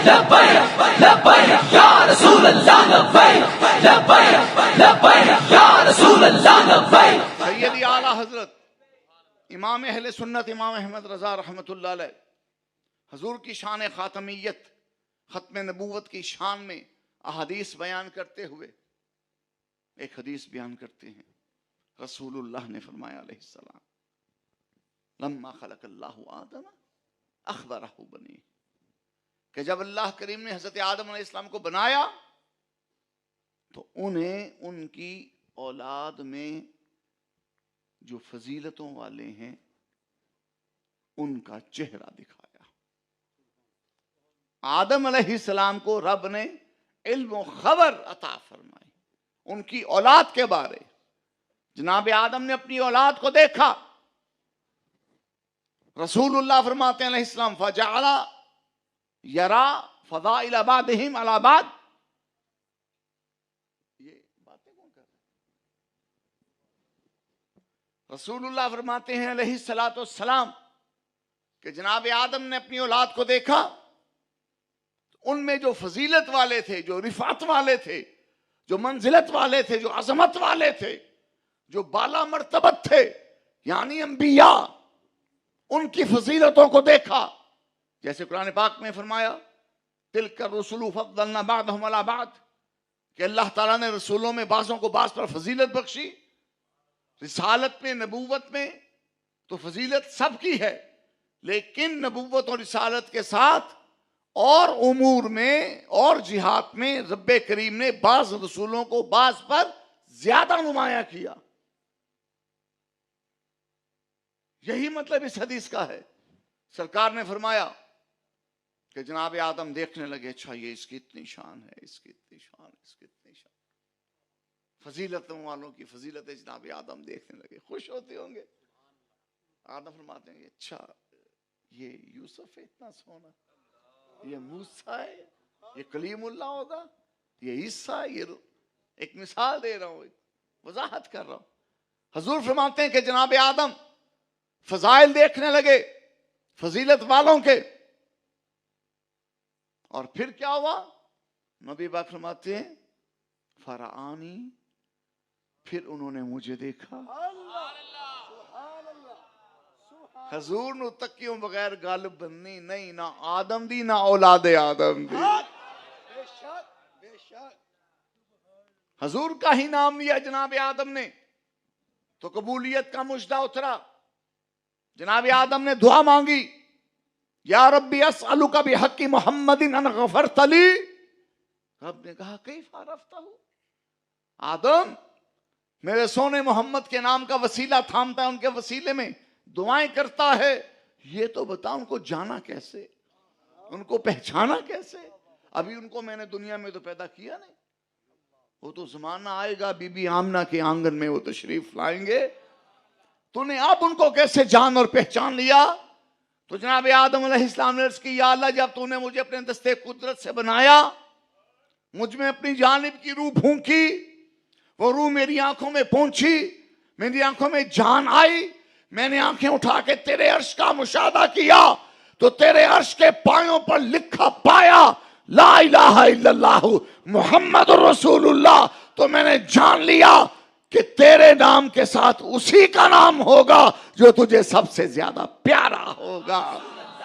लब्बैक लब्बैक या रसूल अल्लाह लब्बैक लब्बैक लब्बैक या रसूल अल्लाह लब्बैक। सैयदी आला हजरत इमाम अहले सुन्नत इमाम अहमद रजा रहमतुल्लाह अलैह हजूर की शान खातमियत, खत्म नबूवत की शान में अहादीस बयान करते हुए एक हदीस बयान करते हैं। रसूलुल्लाह ने फरमाया अलैहिस्सलाम लम्मा खलक़ल्लाहु आदम अख़बरहु बनी, कि जब अल्लाह करीम ने हज़रत आदम अलैहिस्सलाम को बनाया तो उन्हें उनकी औलाद में जो फजीलतों वाले हैं उनका चेहरा दिखाया। आदम अलैहिस्सलाम को रब ने इल्म व खबर अता फरमाई उनकी औलाद के बारे। जनाब आदम ने अपनी औलाद को देखा। रसूलुल्लाह फरमाते हैं अलैहिस्सलाम फजअला यरा फदाइल बादिहिम अला बाद। ये बातें कौन कर रहे हैं? रसूलुल्लाह फरमाते हैं अलैहिस्सलाम कि जनाब आदम ने अपनी औलाद को देखा, उनमें जो फजीलत वाले थे, जो रिफात वाले थे, जो मंजिलत वाले थे, जो अजमत वाले थे, जो बाला मर्तबत थे, यानी अंबिया, उनकी फजीलतों को देखा। जैसे कुरान पाक में फरमाया तिलका रसूलु फद्दलना बादहुम अला बाद, कि अल्लाह ताला ने रसूलों में बाज़ों को बाज़ पर फजीलत बख्शी। रिसालत में, नबूवत में तो फजीलत सबकी है, लेकिन नबूवत और रिसालत के साथ और उमूर में और जिहाद में रब्बे करीम ने बाज़ रसूलों को बाज़ पर ज्यादा नुमाया किया। यही मतलब इस हदीस का है। सरकार ने फरमाया कि जनाब आदम देखने लगे, अच्छा ये इसकी इतनी शान है, इसकी इतनी शान, इसकी इतनी शान, फजीलतों वालों की फजीलत जनाब आदम देखने लगे, खुश होते होंगे। आदम फरमाते हैं अच्छा ये यूसुफ है इतना सोना, ये मूसा है, ये कलीमुल्लाह होगा, ये ईसा है। ये एक मिसाल दे रहा हूं, वजाहत कर रहा हूं। हजूर फरमाते हैं कि जनाब आदम फजाइल देखने लगे फजीलत वालों के। और फिर क्या हुआ? नबी पाक फरमाते हैं फराआनी, फिर उन्होंने मुझे देखा। हजूर नु तकियों बगैर गल बननी नहीं, ना आदम दी ना औलादे आदम दी। हजूर का ही नाम लिया जनाब आदम ने तो कबूलियत का मुजदा उतरा। जनाब आदम ने दुआ मांगी, या रब्बी अस्अलुका बिहक्की मुहम्मदिन अन गफरत ली। रब ने कहा कैफ अरफ्तहु, आदम मेरे सोने मोहम्मद के नाम का वसीला थामता है, उनके वसीले में दुआएं करता है, ये तो बता उनको जाना कैसे, उनको पहचाना कैसे? अभी उनको मैंने दुनिया में तो पैदा किया नहीं। वो तो जमाना आएगा बीबी आमना के आंगन में वो तशरीफ लाएंगे, तूने अब उनको कैसे जान और पहचान लिया? तो जनाब आदम अलैहिस्सलाम ने अर्ज़ की, या अल्लाह जब तूने मुझे अपने दस्ते कुदरत से बनाया, मुझ में अपनी जानिब की रूह फूंकी, वो रूह मेरी आंखों में पहुंची, मेरी आंखों में जान आई, मैंने आंखें उठा के तेरे अर्श का मुशाहदा किया तो तेरे अर्श के पायों पर लिखा पाया ला इलाहा इल्लल्लाह मुहम्मद रसूलुल्लाह। तो मैंने जान लिया कि तेरे नाम के साथ उसी का नाम होगा जो तुझे सबसे ज्यादा प्यारा होगा।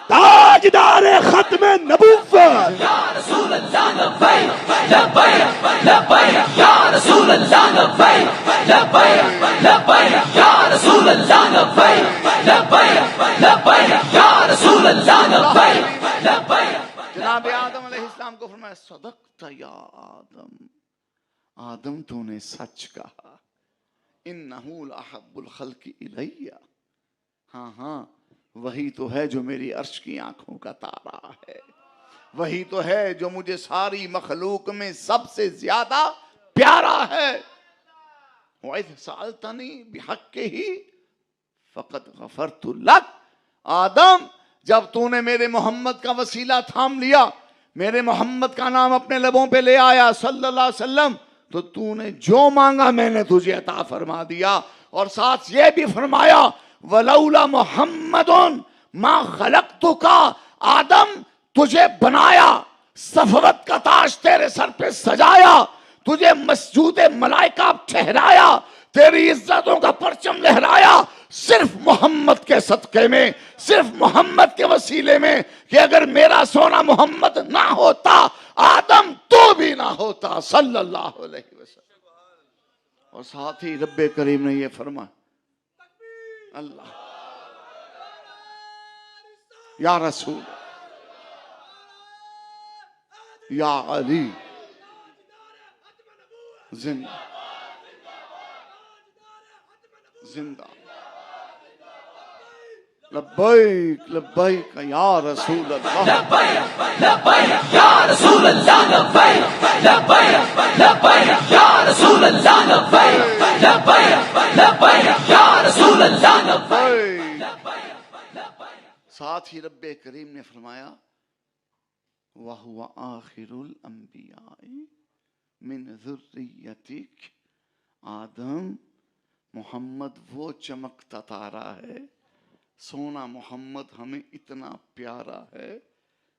ताजदार खत्म नबूवत या रसूल अल्लाह लब्बैक लब्बैक लब्बैक या रसूल अल्लाह लब्बैक लब्बैक लब्बैक या रसूल अल्लाह लब्बैक लब्बैक लब्बैक या रसूल अल्लाह लब्बैक लब्बैक। जनाब आदम अलैहिस्सलाम को फरमाया सदक़त या आदम, आदम तूने सच कहा, इन्नहु लअहब्बुल खल्क़ि इलैया, हाँ हाँ वही तो है जो मेरी अर्श की आंखों का तारा है, वही तो है जो मुझे सारी मखलूक में सबसे ज्यादा प्यारा है। वइज़ सअल्तनी बिहक्किही फ़क़द गफ़रतु लक, आदम जब तूने मेरे मोहम्मद का वसीला थाम लिया, मेरे मोहम्मद का नाम अपने लबों पे ले आया सल्लल्लाहु अलैहि वसल्लम, तो तूने जो मांगा मैंने तुझे अता फरमा दिया। और साथ ये भी फरमाया वलौला मोहम्मदुन मा खलक़तुका, आदम तुझे बनाया, सफवत का ताज तेरे सर पे सजाया, तुझे मस्जूद मलाइका ठहराया, तेरी इज्जतों का परचम लहराया सिर्फ मोहम्मद के सदके में, सिर्फ मोहम्मद के वसीले में, कि अगर मेरा सोना मोहम्मद ना होता आदम तो भी ना होता सल्लल्लाहु अलैहि वसल्लम। और साथ ही रब्बे करीम ने ये फरमा, अल्लाह या रसूल या अली जिंदा जिंदा लब्बैक लब्बैक या रसूल अल्लाह। लब्बैक लब्बैक या रसूल अल्लाह लब्बैक लब्बैक लब्बैक या रसूल अल्लाह लब्बैक लब्बैक लब्बैक या रसूल अल्लाह लब्बैक। साथ ही रब्बे करीम ने फरमाया वहुवा आखिरुल अंबिया मिन ज़ुर्रियतिक, आदम मोहम्मद वो चमकता तारा है, सोना मोहम्मद हमें इतना प्यारा है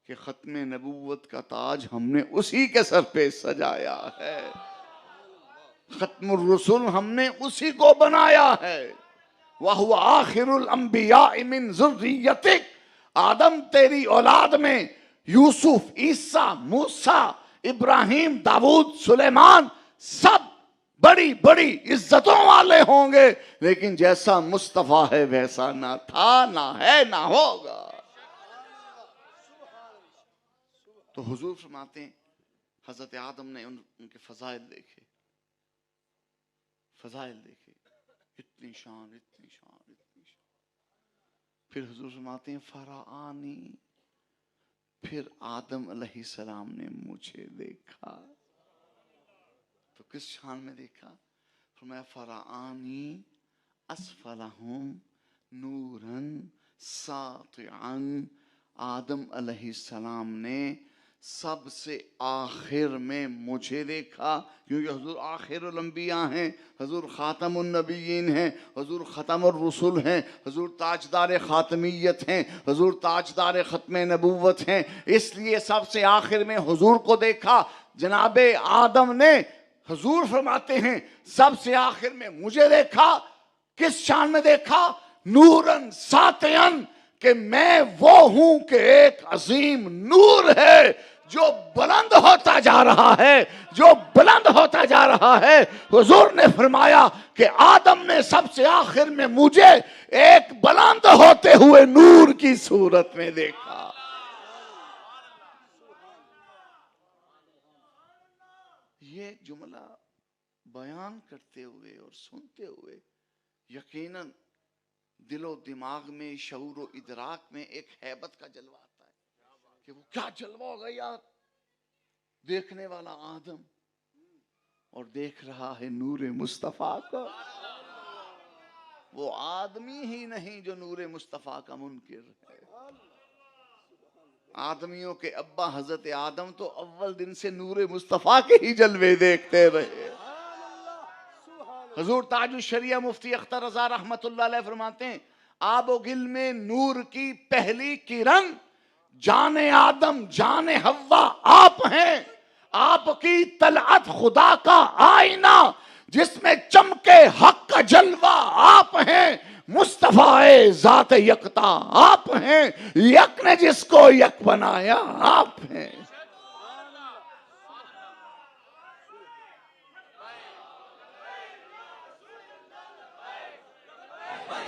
कि खत्मे नबूवत का ताज हमने उसी के सर पे सजाया है, खत्मुर रसूल हमने उसी को बनाया है। वहुवा आखिरुल अंबिया मिन ज़ुर्रियतिक, आदम तेरी औलाद में यूसुफ, ईसा, मूसा, इब्राहिम, दाऊद, सुलेमान सब बड़ी बड़ी इज्जतों वाले होंगे, लेकिन जैसा मुस्तफा है वैसा ना था, ना है, ना होगा। तो हुजूर फरमाते हैं हजरत आदम ने उनके फजाइल देखे, फजाइल देखे, इतनी शान, इतनी शान, इतनी शान। फिर हुजूर फरमाते हैं फराआनी, फिर आदम अलैहिस्सलाम ने मुझे देखा। तो किस शान में देखा? फरमाया फराआनी अस्फलहुम नूरन सातिअन, आदम अलैहिस्सलाम ने सबसे आखिर में मुझे देखा, क्योंकि हुजूर आखिरुल अंबिया हैं, हुजूर खातमुन नबिय्यीन हैं, हुजूर खतमुर रसूल हैं, हुजूर ताजदार खातमियत हैं, हुजूर ताजदार खत्मे नबूवत हैं, इसलिए सबसे आखिर में हुजूर को देखा। जनाबे आदम ने, हुजूर फरमाते हैं सबसे आखिर में मुझे देखा। किस शान में देखा? नूरन सातियन, कि मैं वो हूं कि एक अजीम नूर है जो बुलंद होता जा रहा है, जो बुलंद होता जा रहा है। हुजूर ने फरमाया कि आदम ने सबसे आखिर में मुझे एक बुलंद होते हुए नूर की सूरत में देखा। ये जुमला बयान करते हुए और सुनते हुए यकीनन दिलो दिमाग में, शऊर व इदराक में एक हैबत का जलवा आता है कि वो क्या जलवा होगा यार, देखने वाला आदम और देख रहा है नूरे मुस्तफा को। वो आदमी ही नहीं जो नूरे मुस्तफा का मुनकिर है। आदमियों के अब्बा हजरत आदम तो अव्वल दिन से नूरे मुस्तफा के ही जलवे देखते रहे। हुजूर ताजुश शरिया मुफ्ती अख्तर रजा रहमतुल्लाह अलैह फरमाते हैं आबो गिल में नूर की पहली किरण जाने आदम जाने हव्वा आप हैं, आपकी तलअत खुदा का आईना जिसमें चमके हक का जलवा आप हैं, मुस्तफाए जात यकता आप हैं, यक ने जिसको यक बनाया आप हैं।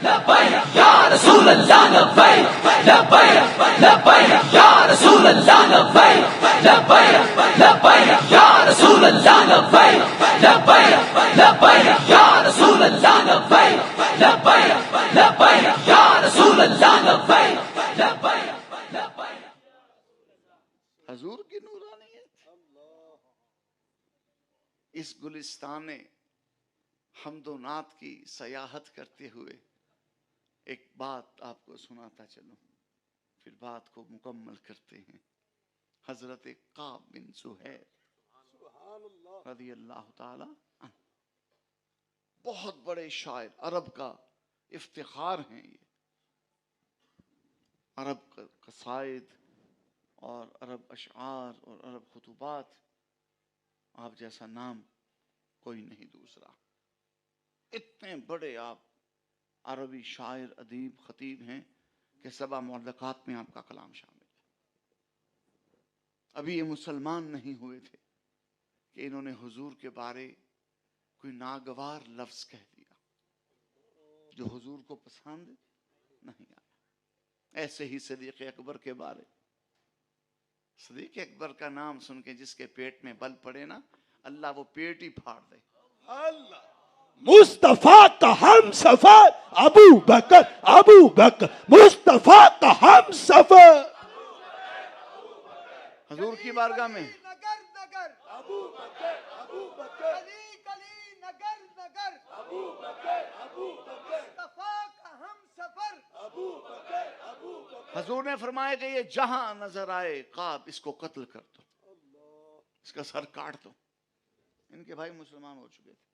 लब्बैक या रसूल अल्लाह लब्बैक लब्बैक लब्बैक या रसूल अल्लाह लब्बैक लब्बैक लब्बैक या रसूल अल्लाह लब्बैक लब्बैक लब्बैक या रसूल अल्लाह लब्बैक लब्बैक लब्बैक या रसूल अल्लाह लब्बैक लब्बैक लब्बैक। हुजूर की नूरानियत इस गुलिस्तान हम्दो नात की सयाहत करते हुए एक बात आपको सुनाता चलूं, फिर बात को मुकम्मल करते हैं। हजरत काब बिन सुहैल रज़ी अल्लाह ताला अन्हु, बहुत बड़े शायर, अरब का इफ्तिखार हैं ये। अरब कसाइद और अरब अशआर और अरब खुतबात, आप जैसा नाम कोई नहीं दूसरा। इतने बड़े आप अरबी शायर, अदीब, खतीब हैं कि सबा मुअल्लकात में आपका कलाम शामिल है। अभी ये मुसलमान नहीं हुए थे कि इन्होंने हुजूर के बारे कोई नागवार लफ्ज कह दिया जो हुजूर को पसंद नहीं आया। ऐसे ही सदीक अकबर के बारे, सदीक अकबर का नाम सुन के जिसके पेट में बल पड़े ना, अल्लाह वो पेट ही फाड़ दे। अल्लाह मुस्तफा का हम सफर अबू बकर मुस्तफा का हम सफर। हजूर की बारगाह में नगर नगर अबू बकर गली गली नगर नगर मुस्तफा का हम सफर। हजूर ने फरमाया कि ये जहां नजर आए काब इसको कत्ल कर दो, इसका सर काट दो। इनके भाई मुसलमान हो चुके थे।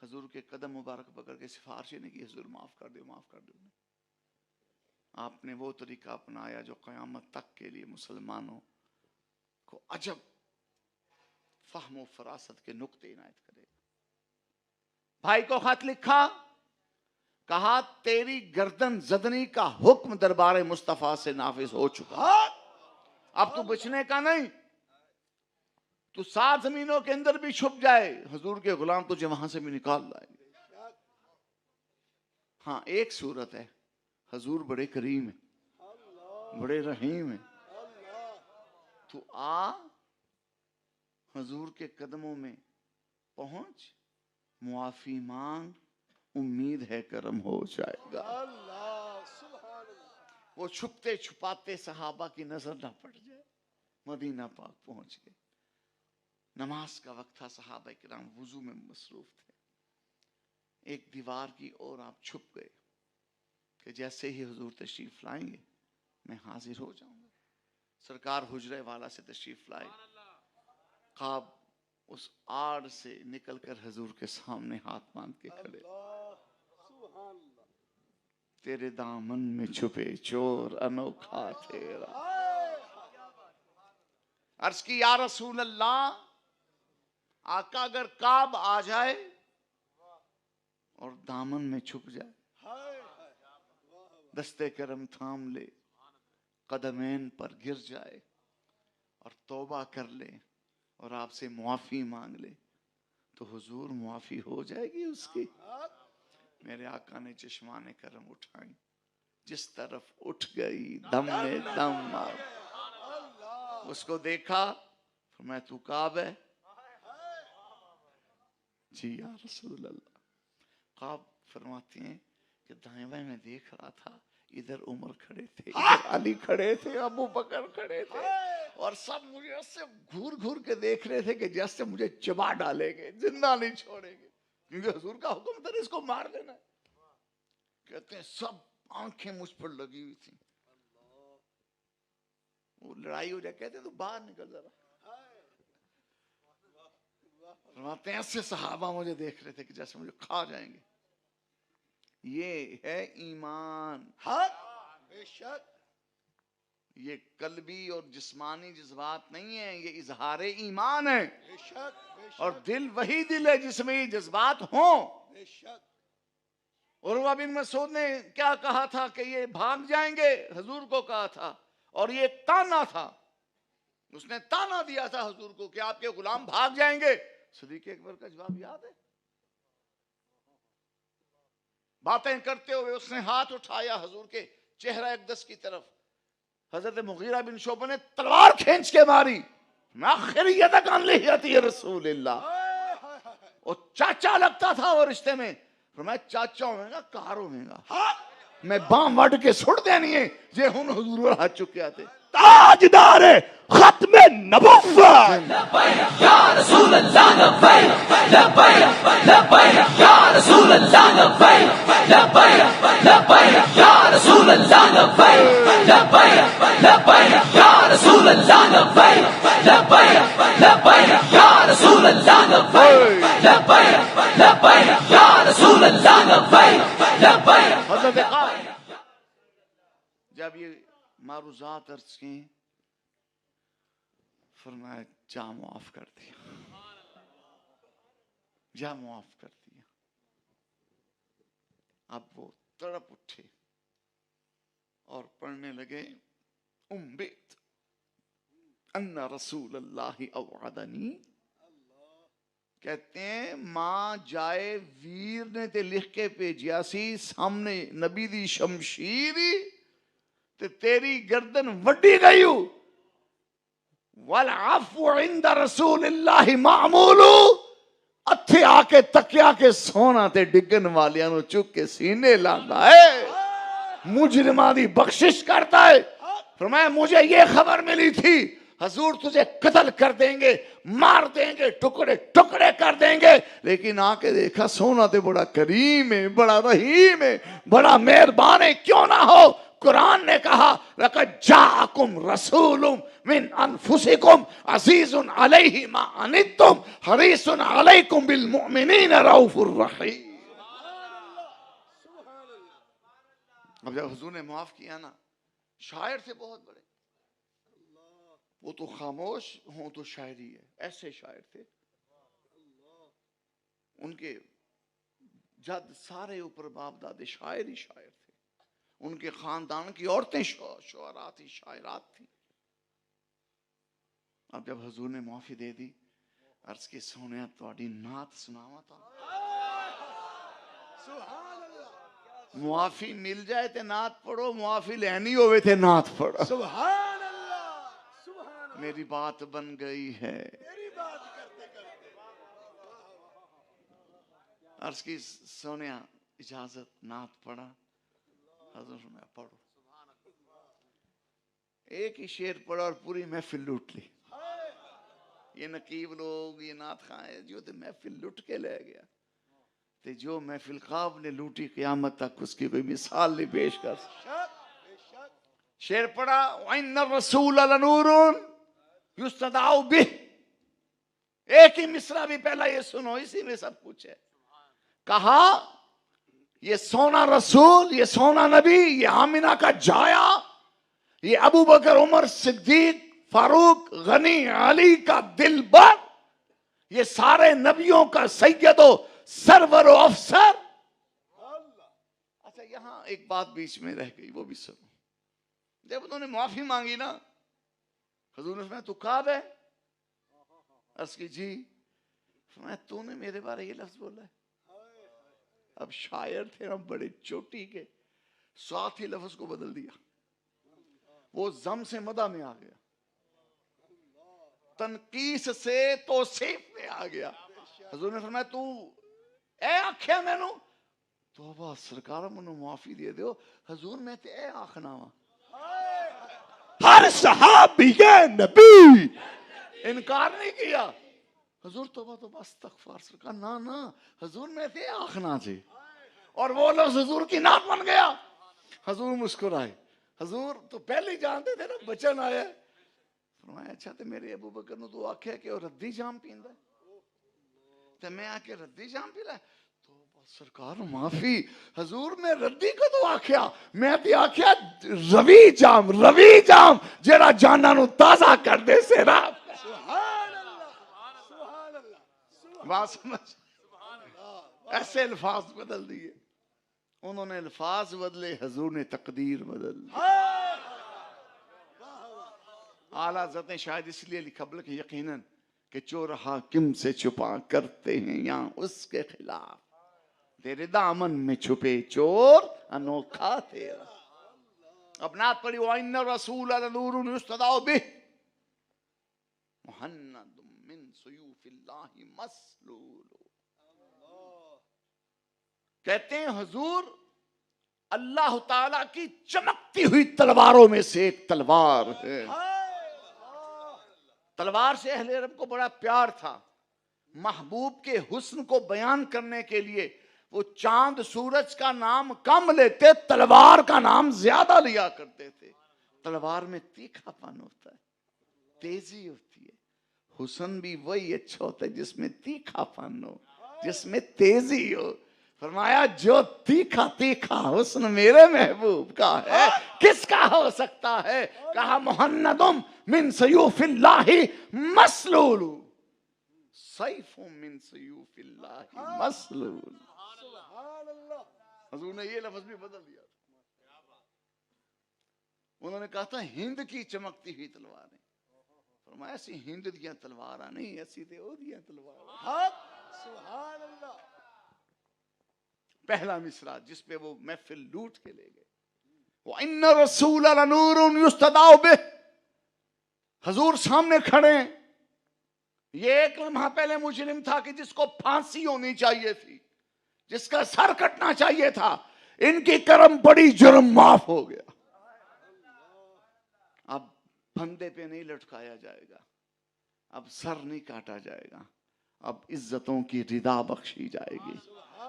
हजूर के कदम मुबारक पकड़ के सिफारिश नहीं की, हजूर माफ कर दो माफ कर दो। आपने वो तरीका अपनाया जो क़यामत तक के लिए मुसलमानों को अजब फहम फरासत के नुक्ते इनायत करेगा। भाई को खत लिखा, कहा तेरी गर्दन जदनी का हुक्म दरबार मुस्तफा से नाफिज हो चुका, अब तू बचने का नहीं, तू 7 जमीनों के अंदर भी छुप जाए, हजूर के गुलाम तुझे वहां से भी निकाल लाएंगे। हाँ, एक सूरत है, हजूर बड़े करीम है, बड़े रहीम है, तू आ हजूर के कदमों में पहुंच, मुआफी मांग, उम्मीद है करम हो जाएगा। वो छुपते छुपाते सहाबा की नजर ना पड़ जाए, मदीना पाक पहुंच गए। नमाज का वक्त था, सहाबा किराम वुजू में मसरूफ थे। एक दीवार की ओर आप छुप गए कि जैसे ही हुजूर तशरीफ लाएंगे मैं हाजिर हो जाऊंगा। सरकार हुजरे वाला से तशरीफ लाए, ख्वाब उस आड़ से निकलकर हजूर के सामने हाथ बांध के खड़े, तेरे दामन में छुपे चोर अनोखा तेरा। अर्ज की या रसूल अल्लाह, आका अगर काब आ जाए और दामन में छुप जाए, दस्ते करम थाम ले, कदमैन पर गिर जाए और तौबा कर ले और आपसे मुआफी मांग ले, तो हुजूर मुआफी हो जाएगी उसकी। मेरे आका ने चश्माने करम उठाई, जिस तरफ उठ गई दम में दम मार, उसको देखा, मैं तू काब है? जी या रसूल अल्लाह। काब फरमाते हैं कि दाएं बाएं में देख रहा था, इधर उमर खड़े थे, इधर अली खड़े थे, अबू बकर खड़े थे, और सब मुझे उससे घूर घूर के देख रहे थे कि जैसे मुझे चबा डालेंगे, जिंदा नहीं छोड़ेंगे, क्योंकि हुजूर का हुक्म था इसको मार देना। कहते हैं सब आंखें मुझ पर लगी हुई थी, वो लड़ाई हो जाए, कहते तो बाहर निकल जरा। फरमाते हैं ऐसे सहाबा मुझे देख रहे थे कि जैसे मुझे खा जाएंगे। ये है ईमान। बेशक ये कल्बी और जिस्मानी जज्बात नहीं है, ये इजहारे ईमान है। बेशक और दिल वही दिल है जिसमें ये जज्बात हो। बेशक उर्वा बिन मसूद ने क्या कहा था कि ये भाग जाएंगे, हजूर को कहा था, और ये ताना था, उसने ताना दिया था हजूर को कि आपके गुलाम भाग जाएंगे। सदीक अकबर का जवाब याद है? बातें करते हुए उसने हाथ उठाया हजूर के चेहरा अक़दस की तरफ, हजरत मुगीरा बिन शोबा ने तलवार खींच के मारी, रसूलुल्लाह। वो चाचा लगता था वो रिश्ते में, मैं चाचा होगा कार होगा, मैं बाम वट के सुट देनी है जे हुन हुजूर हाथ चुके थे। ताजदार खत्म नबुव्वत या रसूल अल्लाह लब्बैक लब्बैक लब्बैक या रसूल अल्लाह लब्बैक लब्बैक लब्बैक या रसूल अल्लाह लब्बैक लब्बैक लब्बैक या रसूल अल्लाह लब्बैक लब्बैक लब्बैक या रसूल अल्लाह लब्बैक लब्बैक लब्बैक या रसूल अल्लाह लब्बैक लब्बैक। हजरत जब ये मारूजात अर्ज की, फरमाया जा मुआफ कर दिया, जा मुआफ कर दिया। अब वो तड़प उठे और पढ़ने लगे, उम्बित अन्ना रसूल अल्लाह अवअदनी। कहते हैं मां जाए वीर ने ते लिख के भेजिया सी सामने नबी दी शमशीरी ते तेरी गर्दन वड्डी गई वल अफ़्व इंदा रसूलिल्लाह मामूलु। अथे आके तकिया के सोना ते डिगन वालियां नु चुक के सीने लांदा है, मुजरिमां दी बख्शिश करता है। फरमाया मुझे ये खबर मिली थी हजूर तुझे कत्ल कर देंगे, मार देंगे, टुकड़े टुकड़े कर देंगे, लेकिन आके देखा सोना तो बड़ा करीम है, बड़ा रहीम है, बड़ा मेहरबान है, क्यों ना हो। कुरान ने कहा लक़द जाअकुम रसूलुम मिन अनफुसिकुम अज़ीज़ुन अलैहि मा अनित्तुम हरीसुन अलैकुम बिल मुमिनीना रऊफुर रहीम। अब जब हुजूर ने माफ किया ना, शायर थे बहुत बड़े, वो तो खामोश हों तो शायरी है, ऐसे शायर थे। उनके जद सारे ऊपर बाप दादे शायर ही शायर थे, उनके खानदान की औरतें शुअरा थी, शायरात थी। अब जब हुजूर ने माफी दे दी, अर्ज के सोने थोड़ी नात सुनावा था। मुआफी मिल जाए ते नात पढ़ो, मुआफी लेनी होवे थे नात पढ़ो। सुभान अल्लाह, सुभान मेरी बात बन गई है। मेरी बात करते करते अर्ज की सोनिया इजाजत, नात पढ़ा। हजूर में पढ़ो, एक ही शेर पढ़ा और पूरी महफिल लूट ली। ये नकीब लोग, ये नात खाए जो तो महफिल लूट के ले गया, ते जो महफिल ख्वाब ने लूटी क़यामत तक उसकी कोई मिसाल नहीं पेश कर। शेर पढ़ा, वइन्न रसूल लनूरुन युस्तदाउ बिह। एक ही मिसरा भी पहला ये सुनो, इसी में सब कुछ है। कहा ये सोना रसूल, ये सोना नबी, ये आमिना का जाया, ये अबू बकर, उमर, सिद्दीक, फारूक, गनी, अली का दिलबर, ये सारे नबियों का सैयदो सरवर अफसर। अच्छा यहां एक बात बीच में रह गई, वो भी सुनो। जब उन्होंने माफी मांगी ना, हुजूर ने फरमाया तू काब है? अर्ज की जी। फरमाया तूने मेरे बारे ये लफ्ज बोला है। अब शायर थे ना बड़े चोटी के, साथ ही लफ्ज को बदल दिया, वो जम से मदा में आ गया, तनकीस से तौसीफ में आ गया। हुजूर ने फरमाया तू ए आख्या मैनू, तौबा सरकार मैनू माफी दे दो। हुजूर मैं ते ए आखना वा। हर सहाबी नबी इनकार नहीं किया। हुजूर तौबा तौबा अस्तगफार। सरकार ना ना हुजूर मैं ते आखना जी, और वो लफ्ज हुजूर की नात बन गया। हुजूर मुस्कुराए। हुजूर तो पहले ही जानते थे ना बचन आया। फरमाया अच्छा ते मेरे अबू बकर नु तू आख्या कि वो रद्दी जाम पींदा, ते मैं आके रद्दी जाम पीला। तो सरकार माफी, हुजूर मैं रद्दी को तो आख्या, मैं ते आख्या रवी जाम जेड़ा जाना नु ताजा कर दे सेरा। सुभान अल्लाह, सुभान अल्लाह, बात समझ, ऐसे अल्फाज बदल दिए उन्होंने, अल्फाज बदले, हुजूर ने तकदीर बदल दी। आला ज़तें शायद इसलिए लिखा, बल्कि यकीनन कि चोर हाकिम से छुपा करते हैं या उसके खिलाफ, तेरे दामन में छुपे चोर अनोखा तेरा। अब नात पढ़ी, वइन्न रसूल लनूरुन युस्तदाउ बिह मुहन्नदुम मिन सुयूफिल्लाहि मसलूल। कहते हैं हुजूर अल्लाह ताला की चमकती हुई तलवारों में से एक तलवार है। तलवार से अहले अरब को बड़ा प्यार था। महबूब के हुस्न को बयान करने के लिए वो चांद सूरज का नाम कम लेते, तलवार का नाम ज्यादा लिया करते थे। तलवार में तीखापन होता है, तेजी होती है। हुस्न भी वही अच्छा होता है जिसमें तीखापन हो, जिसमें तेजी हो। फरमाया जो तीखा तीखा हुस्न मेरे महबूब का है, किसका हो सकता है? कहा मुहन्नदुम मिन सयूफिल्लाहि मसलूल, सैफुम मिन सयूफिल्लाहि मसलूल। हुजूर ने ये लफ्ज भी बदल दिया। उन्होंने कहा था हिंद की चमकती हुई तलवार है। फरमाया ऐसी हिंद दियां तलवार नहीं, ऐसी ते ओदियां तलवार। सुभान अल्लाह। पहला मिसरा जिस पे वो महफिल लूट के ले गए, वो इन्न रसूल लनूरुन युस्तदाउ बिह। हुजूर सामने खड़े हैं, ये एक लम्हा पहले मुजरिम था कि जिसको फांसी होनी चाहिए थी, जिसका सर कटना चाहिए था। इनकी करम बड़ी जुर्म माफ हो गया। अब फंदे पे नहीं लटकाया जाएगा, अब सर नहीं काटा जाएगा, अब इज्जतों की रिदा बख्शी जाएगी,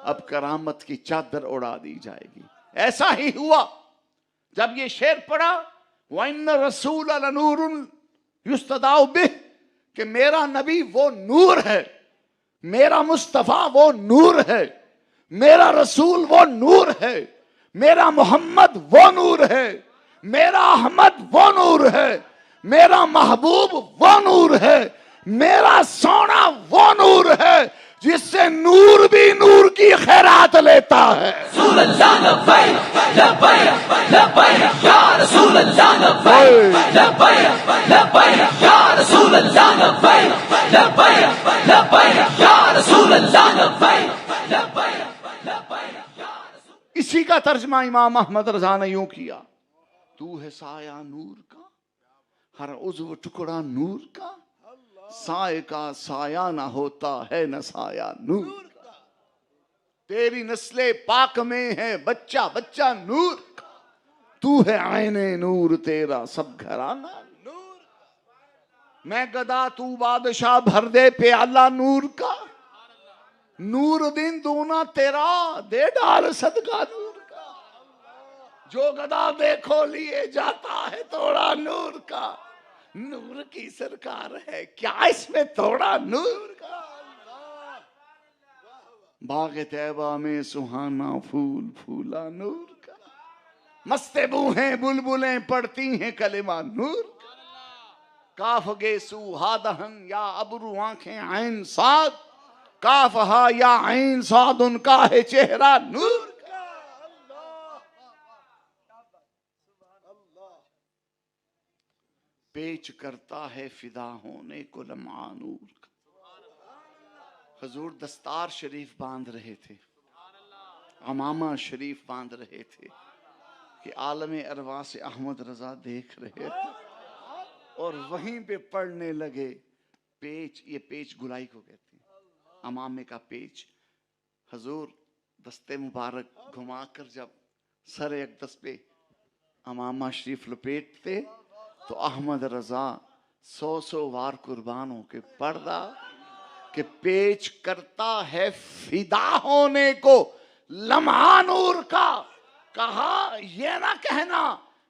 अब करामत की चादर उड़ा दी जाएगी। ऐसा ही हुआ जब ये शेर पढ़ा, वइन्न रसूल लनूरुन युस्तदाउ बिह, कि मेरा नबी वो नूर है, मेरा मुस्तफा वो नूर है, मेरा रसूल वो नूर है, मेरा मोहम्मद वो नूर है, मेरा अहमद वो नूर है, मेरा महबूब वो नूर है, मेरा सोना वो नूर है, जिससे नूर भी नूर की खैरात लेता है। रसूल अल्लाह लब्बैक लब्बैक लब्बैक या रसूल अल्लाह लब्बैक लब्बैक लब्बैक या रसूल अल्लाह लब्बैक लब्बैक लब्बैक या रसूल अल्लाह लब्बैक लब्बैक लब्बैक या रसूल। इसी का तर्जमा इमाम अहमद रजा ने यूं किया, तू है साया नूर का, हर उज़्व टुकड़ा नूर का, साए का साया ना होता है न साया नूर का, तेरी नस्ले पाक में है बच्चा बच्चा नूर का, तू है आईने नूर तेरा सब घराना नूर का, मैं गदा तू बादशाह भर दे प्याला नूर का, नूर दिन दूना तेरा दे डाल सदका नूर का, जो गदा देखो लिए जाता है तोड़ा नूर का, नूर की सरकार है क्या इसमें थोड़ा नूर का। बाग तैबा में सुहाना फूल फूला नूर का, मस्ते बूहें बुलबुलें पढ़ती हैं कलिमा नूर का, काफ गेसू हादहन या अबरू आंखें आइन साद, काफ हा या आइन साद उनका है चेहरा नूर का। पेच करता है फिदा होने को लम्हा नूर का। हजूर दस्तार शरीफ बांध रहे थे, अमामा शरीफ बांध रहे थे कि आलम अरवा से अहमद रजा देख रहे थे और वहीं पे पढ़ने लगे पेच। ये पेच गुलाई को कहते हैं, अमामे का पेच। हजूर दस्ते मुबारक घुमाकर जब सर अक़दस पे अमामा शरीफ लपेटते तो अहमद रजा 100 वार कुर्बान होके पढ़दा कि पेच करता है फिदा होने को लम्हा नूर का। कहा ये ना कहना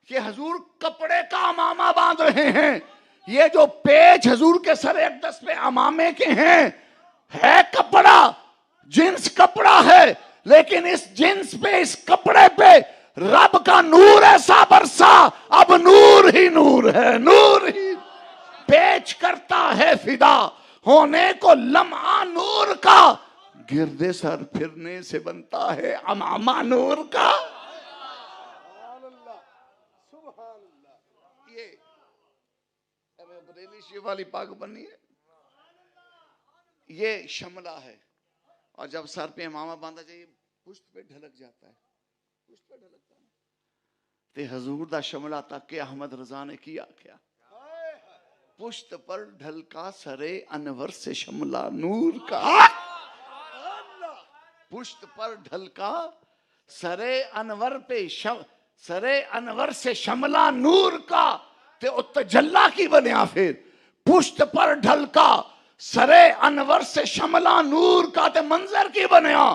कि हजूर कपड़े का अमामा बांध रहे हैं, ये जो पेच हजूर के सर अक़दस पे अमामे के हैं है कपड़ा, जिन्स कपड़ा है, लेकिन इस जिन्स पे इस कपड़े पे रब का नूर ऐसा बरसा, अब नूर ही नूर है, नूर ही पेच करता है फिदा होने को लम्हा नूर का, गिरदे सर फिरने से बनता है अमामा नूर का। ये बरेली शिव वाली पाग बनी है, ये शमला है, और जब सर पे अमामा बांधा जाए पुष्ट पे ढलक जाता है, पुष्ट पे ढलकता है। ते हजूर दा शमला तक के अहमद रजा ने किया क्या, पुष्ट पर ढलका सरे अनवर से शमला नूर का, पुष्ट पर ढलका सरे अनवर पे सरे अनवर से शमला नूर का, ते तजल्ला की बनया। फिर पुष्ट पर ढलका सरे अनवर से शमला नूर का, ते मंजर की बनया।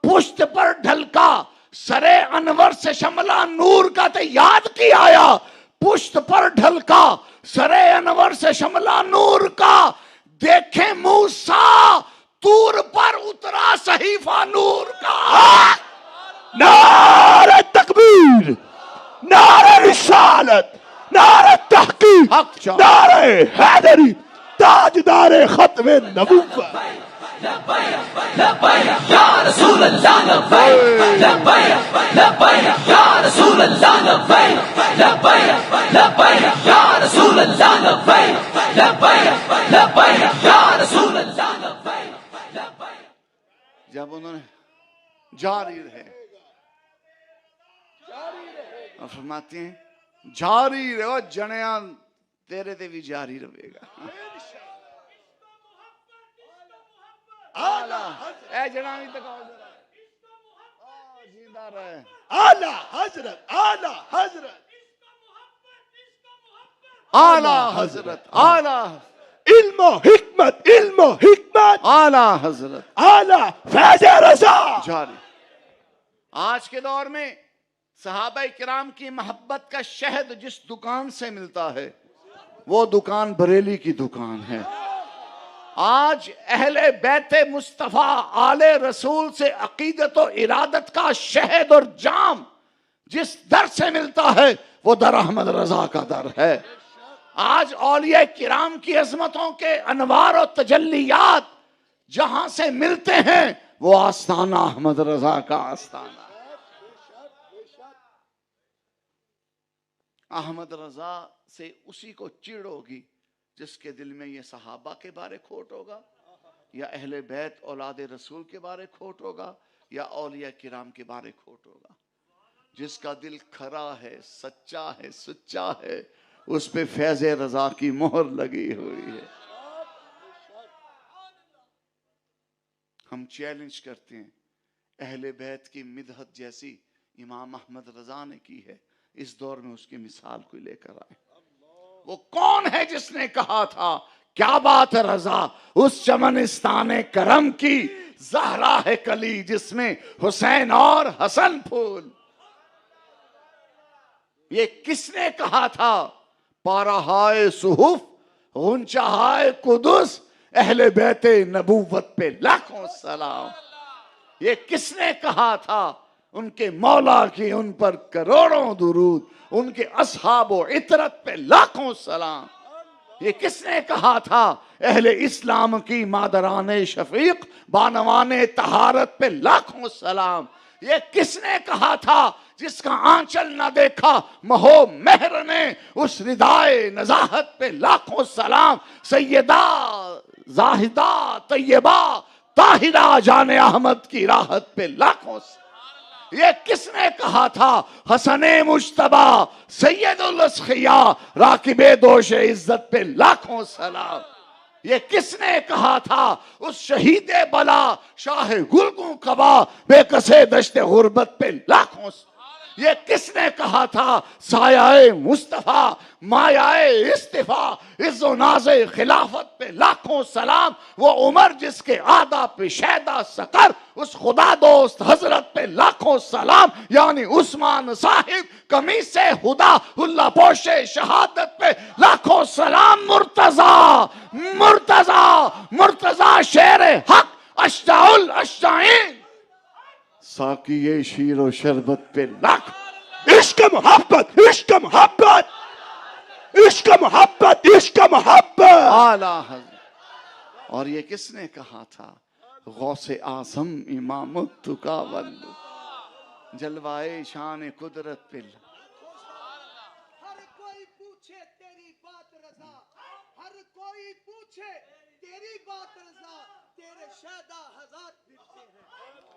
पुष्ट पर ढलका सरे अनवर से शमला नूर का, ते याद की आया। पुष्ट पर ढलका सरे अनवर से शमला नूर का, देखे मूसा तूर पर उतरा सहीफा नूर का। नारे तकबीर, नारे रिसालत, नारे तहकीक, नारे हैदरी, ताजदारे खत्मे नबूवत। लब्बैक लब्बैक या रसूल अल्लाह लब्बैक लब्बैक लब्बैक या रसूल अल्लाह लब्बैक लब्बैक लब्बैक या रसूल अल्लाह लब्बैक लब्बैक लब्बैक या रसूल अल्लाह लब्बैक लब्बैक। जब उन्होंने जारी रहे और फरमाते हैं जारी रहो जनिया तेरे ते भी जारी रहेगा। आला ए जनानी तकाओ जरा जिंदा रहे आला हजरत, आला हजरत, आला हजरत, आला इल्म हिकमत, इल्म हिकमत, आला हजरत आला फैज़ रज़ा। जारी। आज के दौर में सहाबा किराम की मोहब्बत का शहद जिस दुकान से मिलता है वो दुकान बरेली की दुकान है। आज अहले बैते मुस्तफा आले रसूल से अकीदत और इरादत का शहद और जाम जिस दर से मिलता है वो दर अहमद रजा का दर है। आज औलिया किराम की अजमतों के अनवार और तजल्लियात जहां से मिलते हैं वो आस्थाना अहमद रजा का आस्थाना। अहमद रजा से उसी को चिढ़ होगी जिसके दिल में ये सहाबा के बारे खोट होगा या अहले बैत औलाद रसूल के बारे खोट होगा या औलिया किराम के बारे खोट होगा। जिसका दिल खरा है, सच्चा है, सुच्चा है, उस पे फैज़ रजा की मोहर लगी हुई है। हम चैलेंज करते हैं, अहले बैत की मिदहत जैसी इमाम अहमद रजा ने की है, इस दौर में उसकी मिसाल कोई लेकर आए। वो कौन है जिसने कहा था क्या बात है रजा उस चमनिस्तान करम की, ज़हरा है कली जिसमें हुसैन और हसन फूल। ये किसने कहा था? पाराहाय सुहुफ गुंचाहाय कुदुस अहले बैते नबूवत पे लाखों सलाम। ये किसने कहा था? उनके मौला की उन पर करोड़ों दुरूद, उनके असहाबो इतरत पे लाखों सलाम। ये किसने कहा था? अहले इस्लाम की मादराने शफीक बानवाने तहारत पे लाखों सलाम। ये किसने कहा था? जिसका आंचल ना देखा महो मेहर ने उस रिदाए नजाहत पे लाखों सलाम। सैयदा जाहिदा तैयबा ताहिरा जाने अहमद की राहत पे लाखों सलाम। ये किसने कहा था? हसने मुश्तबा सैयदुल अस्खिया राकिबे दोष इज्जत पे लाखों सलाम। ये किसने कहा था? उस शहीद बला शाह गुलगू कबा बेकसे दश्ते गुर्बत पे लाखों सलाम। ये किसने कहा था? सायाए मुस्तफा मायाए इस्तिफा इज्जो नाज़े खिलाफत पे लाखों सलाम। वो उमर जिसके आदा पे शैदा सकर उस खुदा दोस्त हजरत पे लाखों सलाम। यानी उस्मान साहिब कमीज से हुदा हुल्ला पोशे शहादत पे लाखों सलाम। मुर्तजा मुर्तजा मुर्तजा शेर हक अश्जाउल अश्जाइन साकिये शीरो शरबत पे लाख। इश्क मोहब्बत, इश्क मोहब्बत, इश्क मोहब्बत, इश्क मोहब्बत। आला हज़रत। और ये किसने कहा था? गौसे आज़म इमाम तुका वल्लु जलवाए शान कुदरत पे। हर कोई पूछे तेरी बात रजा, हर कोई पूछे तेरी बात रजा, तेरे शहदा हजार फिरते हैं।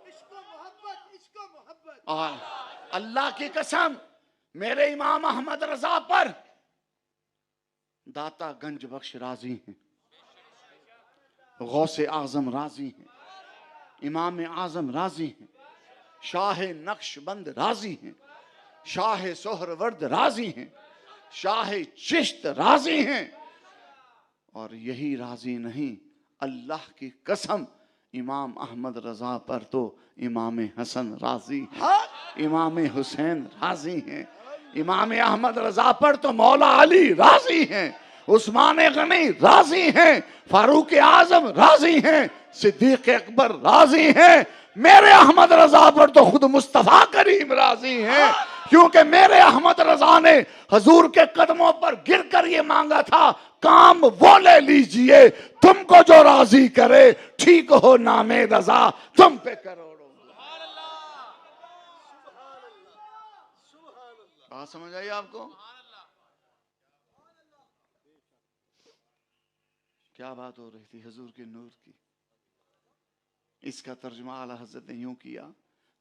इश्क मोहब्बत, इश्क मोहब्बत। अल्लाह की कसम मेरे इमाम अहमद रजा पर दाता गंज बख्श राजी हैं, गौसे आजम राजी हैं, इमाम आजम राजी हैं, शाह नक्शबंद राजी हैं, शाह सोहरवर्द राजी हैं, शाह चिश्त राजी हैं। और यही राजी नहीं, अल्लाह की कसम इमाम अहमद रजा पर तो इमाम हसन राजी हैं, इमाम हुसैन राजी हैं, इमाम अहमद रजा पर तो मौला अली राजी हैं, उस्मान गनी राजी हैं, फारूक आजम राजी हैं, सिद्दीक अकबर राजी हैं। मेरे अहमद रजा पर तो खुद मुस्तफा करीम राजी हैं, क्योंकि मेरे अहमद रजा ने हजूर के कदमों पर गिरकर ये मांगा था, काम वो ले लीजिए तुमको जो राजी करे, ठीक हो नामे रजा तुम पे करोड़ों। बात समझ आई आपको? क्या बात हो रही थी हजूर के नूर की। इसका तर्जुमा आला हजरत ने यूं किया,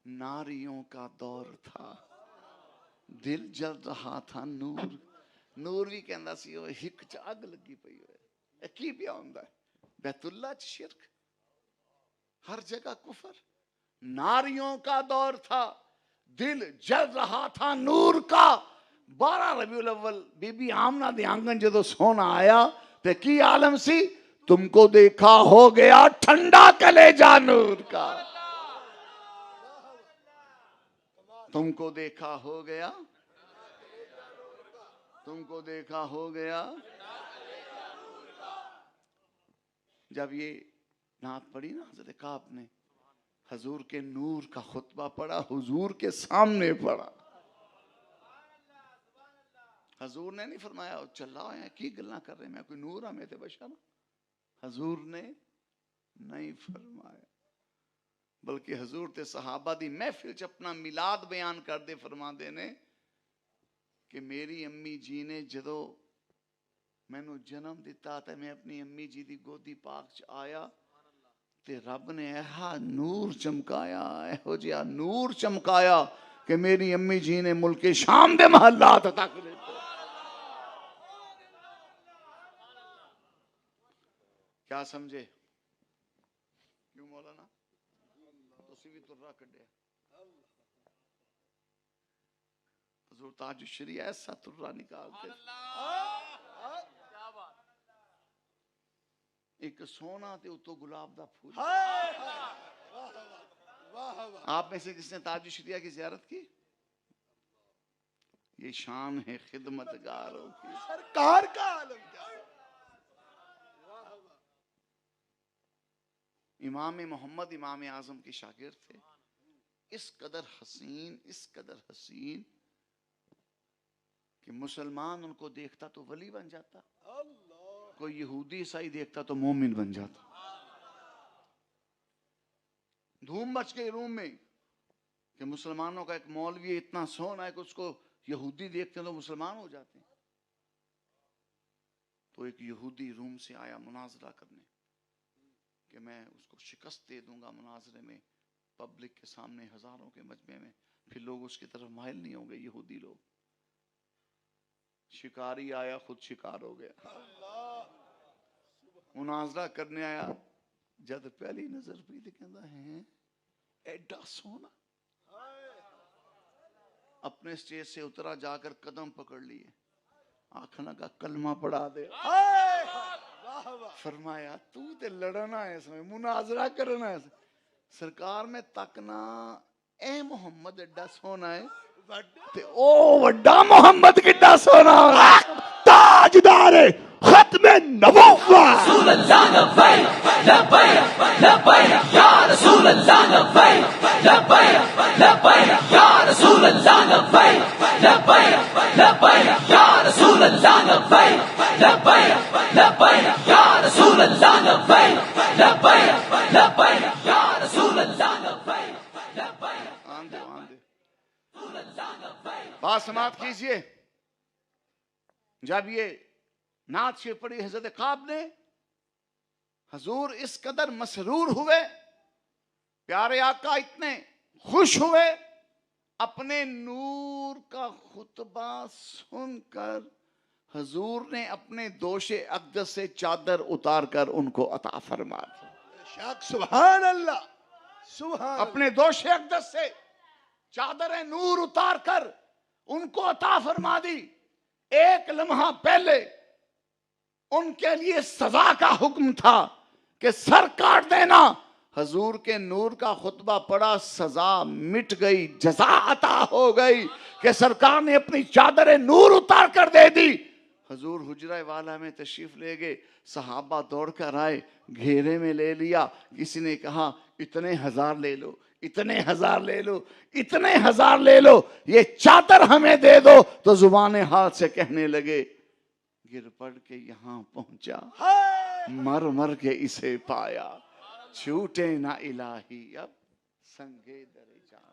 नारियों का दौर था, दिल जल रहा था नूर। नूर भी कहंदा सी ओ हिक च अग लगी पई होए। ए की पिया हुंदा है? बैतुल्ला च शिरक, हर जगह कुफर, नारियों का दौर था, दिल जल रहा था नूर का। 12 रबीउल अव्वल बीबी आमना दे आंगन जदों सोना आया ते की आलम सी, तुमको देखा हो गया ठंडा कलेजा नूर का। तुमको देखा हो गया, तुमको देखा हो गया। जब ये नात पढ़ी ना हज़रत काब ने, हजूर के नूर का खुतबा पढ़ा, हुजूर के सामने पढ़ा। हजूर ने नहीं फरमाया चला है की गल्ला कर रहे, मैं कोई नूर आ मैं ते बशर। हजूर ने नहीं फरमाया, बल्कि हजूर ते सहाबा दी महफिल च अपना मिलाद बयान कर दे फरमाते ने कि मेरी अम्मी जी ने जदों मैनू जन्म दिता ते मैं अपनी अम्मी जी दी गोदी पाक च आया ते रब ने ऐहा नूर चमकाया, एहो जिहा नूर चमकाया कि मेरी अम्मी जी ने मुल्के शाम दे महल्लात तक लेते। क्या समझे क्यों मौलाना तुसी भी तुर्रा कढ़िया। हजूर ताजुश्री ऐसा तुर्रा निकालते, एक सोना ते उतो गुलाब दा फूल। आप में से किसने ताजुश्रिया की जियारत की? ये शान है खिदमतगारों की। सरकार का आलम क्या है? इमाम मोहम्मद इमाम आजम के शागिर्द थे। इस कदर हसीन, इस कदर हसीन कि मुसलमान उनको देखता तो वली बन जाता, कोई यहूदी ईसाई देखता तो मोमिन बन जाता। धूम मच गई रूम में कि मुसलमानों का एक मौलवी इतना सोना है कि उसको यहूदी देखते हैं तो मुसलमान हो जाते हैं। तो एक यहूदी रूम से आया मुनाजरा करने कि मैं उसको शिकस्त दे दूंगा मुनाजरे में, पब्लिक के सामने, हजारों के मजमे में, फिर लोग उसकी तरफ माइल नहीं होंगे यहूदी लोग। शिकारी आया, खुद शिकार हो गया। मुनाजरा करने आया, जब पहली नजर पी तो कहता है एडा सोना। अपने स्टेज से उतरा, जाकर कदम पकड़ लिए, आखना का कलमा पढ़ा दे। फरमाया तू ते लड़ना है इसमें, मुनाजरा करना है। सरकार में तकना ए मोहम्मद एडा सोना है ते ओ वड्डा मोहम्मद किड्डा सोना होना। ताजदार खत्म नबुव्वत रसूल अल्लाह लब्बैक लब्बैक लब्बैक या रसूल अल्लाह लब्बैक लब्बैक लब्बैक या रसूल अल्लाह लब्बैक लब्बैक लब्बैक या रसूल अल्लाह लब्बैक लब्बैक लब्बैक या रसूल अल्लाह लब्बैक लब्बैक लब्बैक या रसूल अल्लाह लब्बैक लब्बैक आंदे बात समाप्त कीजिए। जब ये नात शेर पड़ी हजरत काब ने, हजूर इस कदर मसरूर हुए, प्यारे आका इतने खुश हुए, अपने नूर का खुतबा सुनकर हजूर ने अपने दोषे अक़दस से चादर उतार कर उनको अता फरमा दी। सुभान अल्लाह, सुभान। अपने दोषे अक़दस से चादर नूर उतार कर उनको अता फरमा दी। एक लम्हा पहले उनके लिए सजा का हुक्म था कि सर काट देना। हजूर के नूर का खुतबा पड़ा, सजा मिट गई, जजा अता हो गई कि सरकार ने अपनी चादर नूर उतार कर दे दी। हजूर हुजरा वाला में तशरीफ ले गए, सहाबा दौड़ कर आए, घेरे में ले लिया। किसी ने कहा इतने हजार ले लो, इतने हजार ले लो, इतने हजार ले लो, ये चादर हमें दे दो। तो जुबान हाल से कहने लगे गिर पड़ के यहाँ पहुंचा, मर मर के इसे पाया, छूटे ना इलाही अब संगे दरे जा।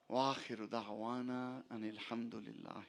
वाखिर दावाना अनिल हम्दुलिल्लाह।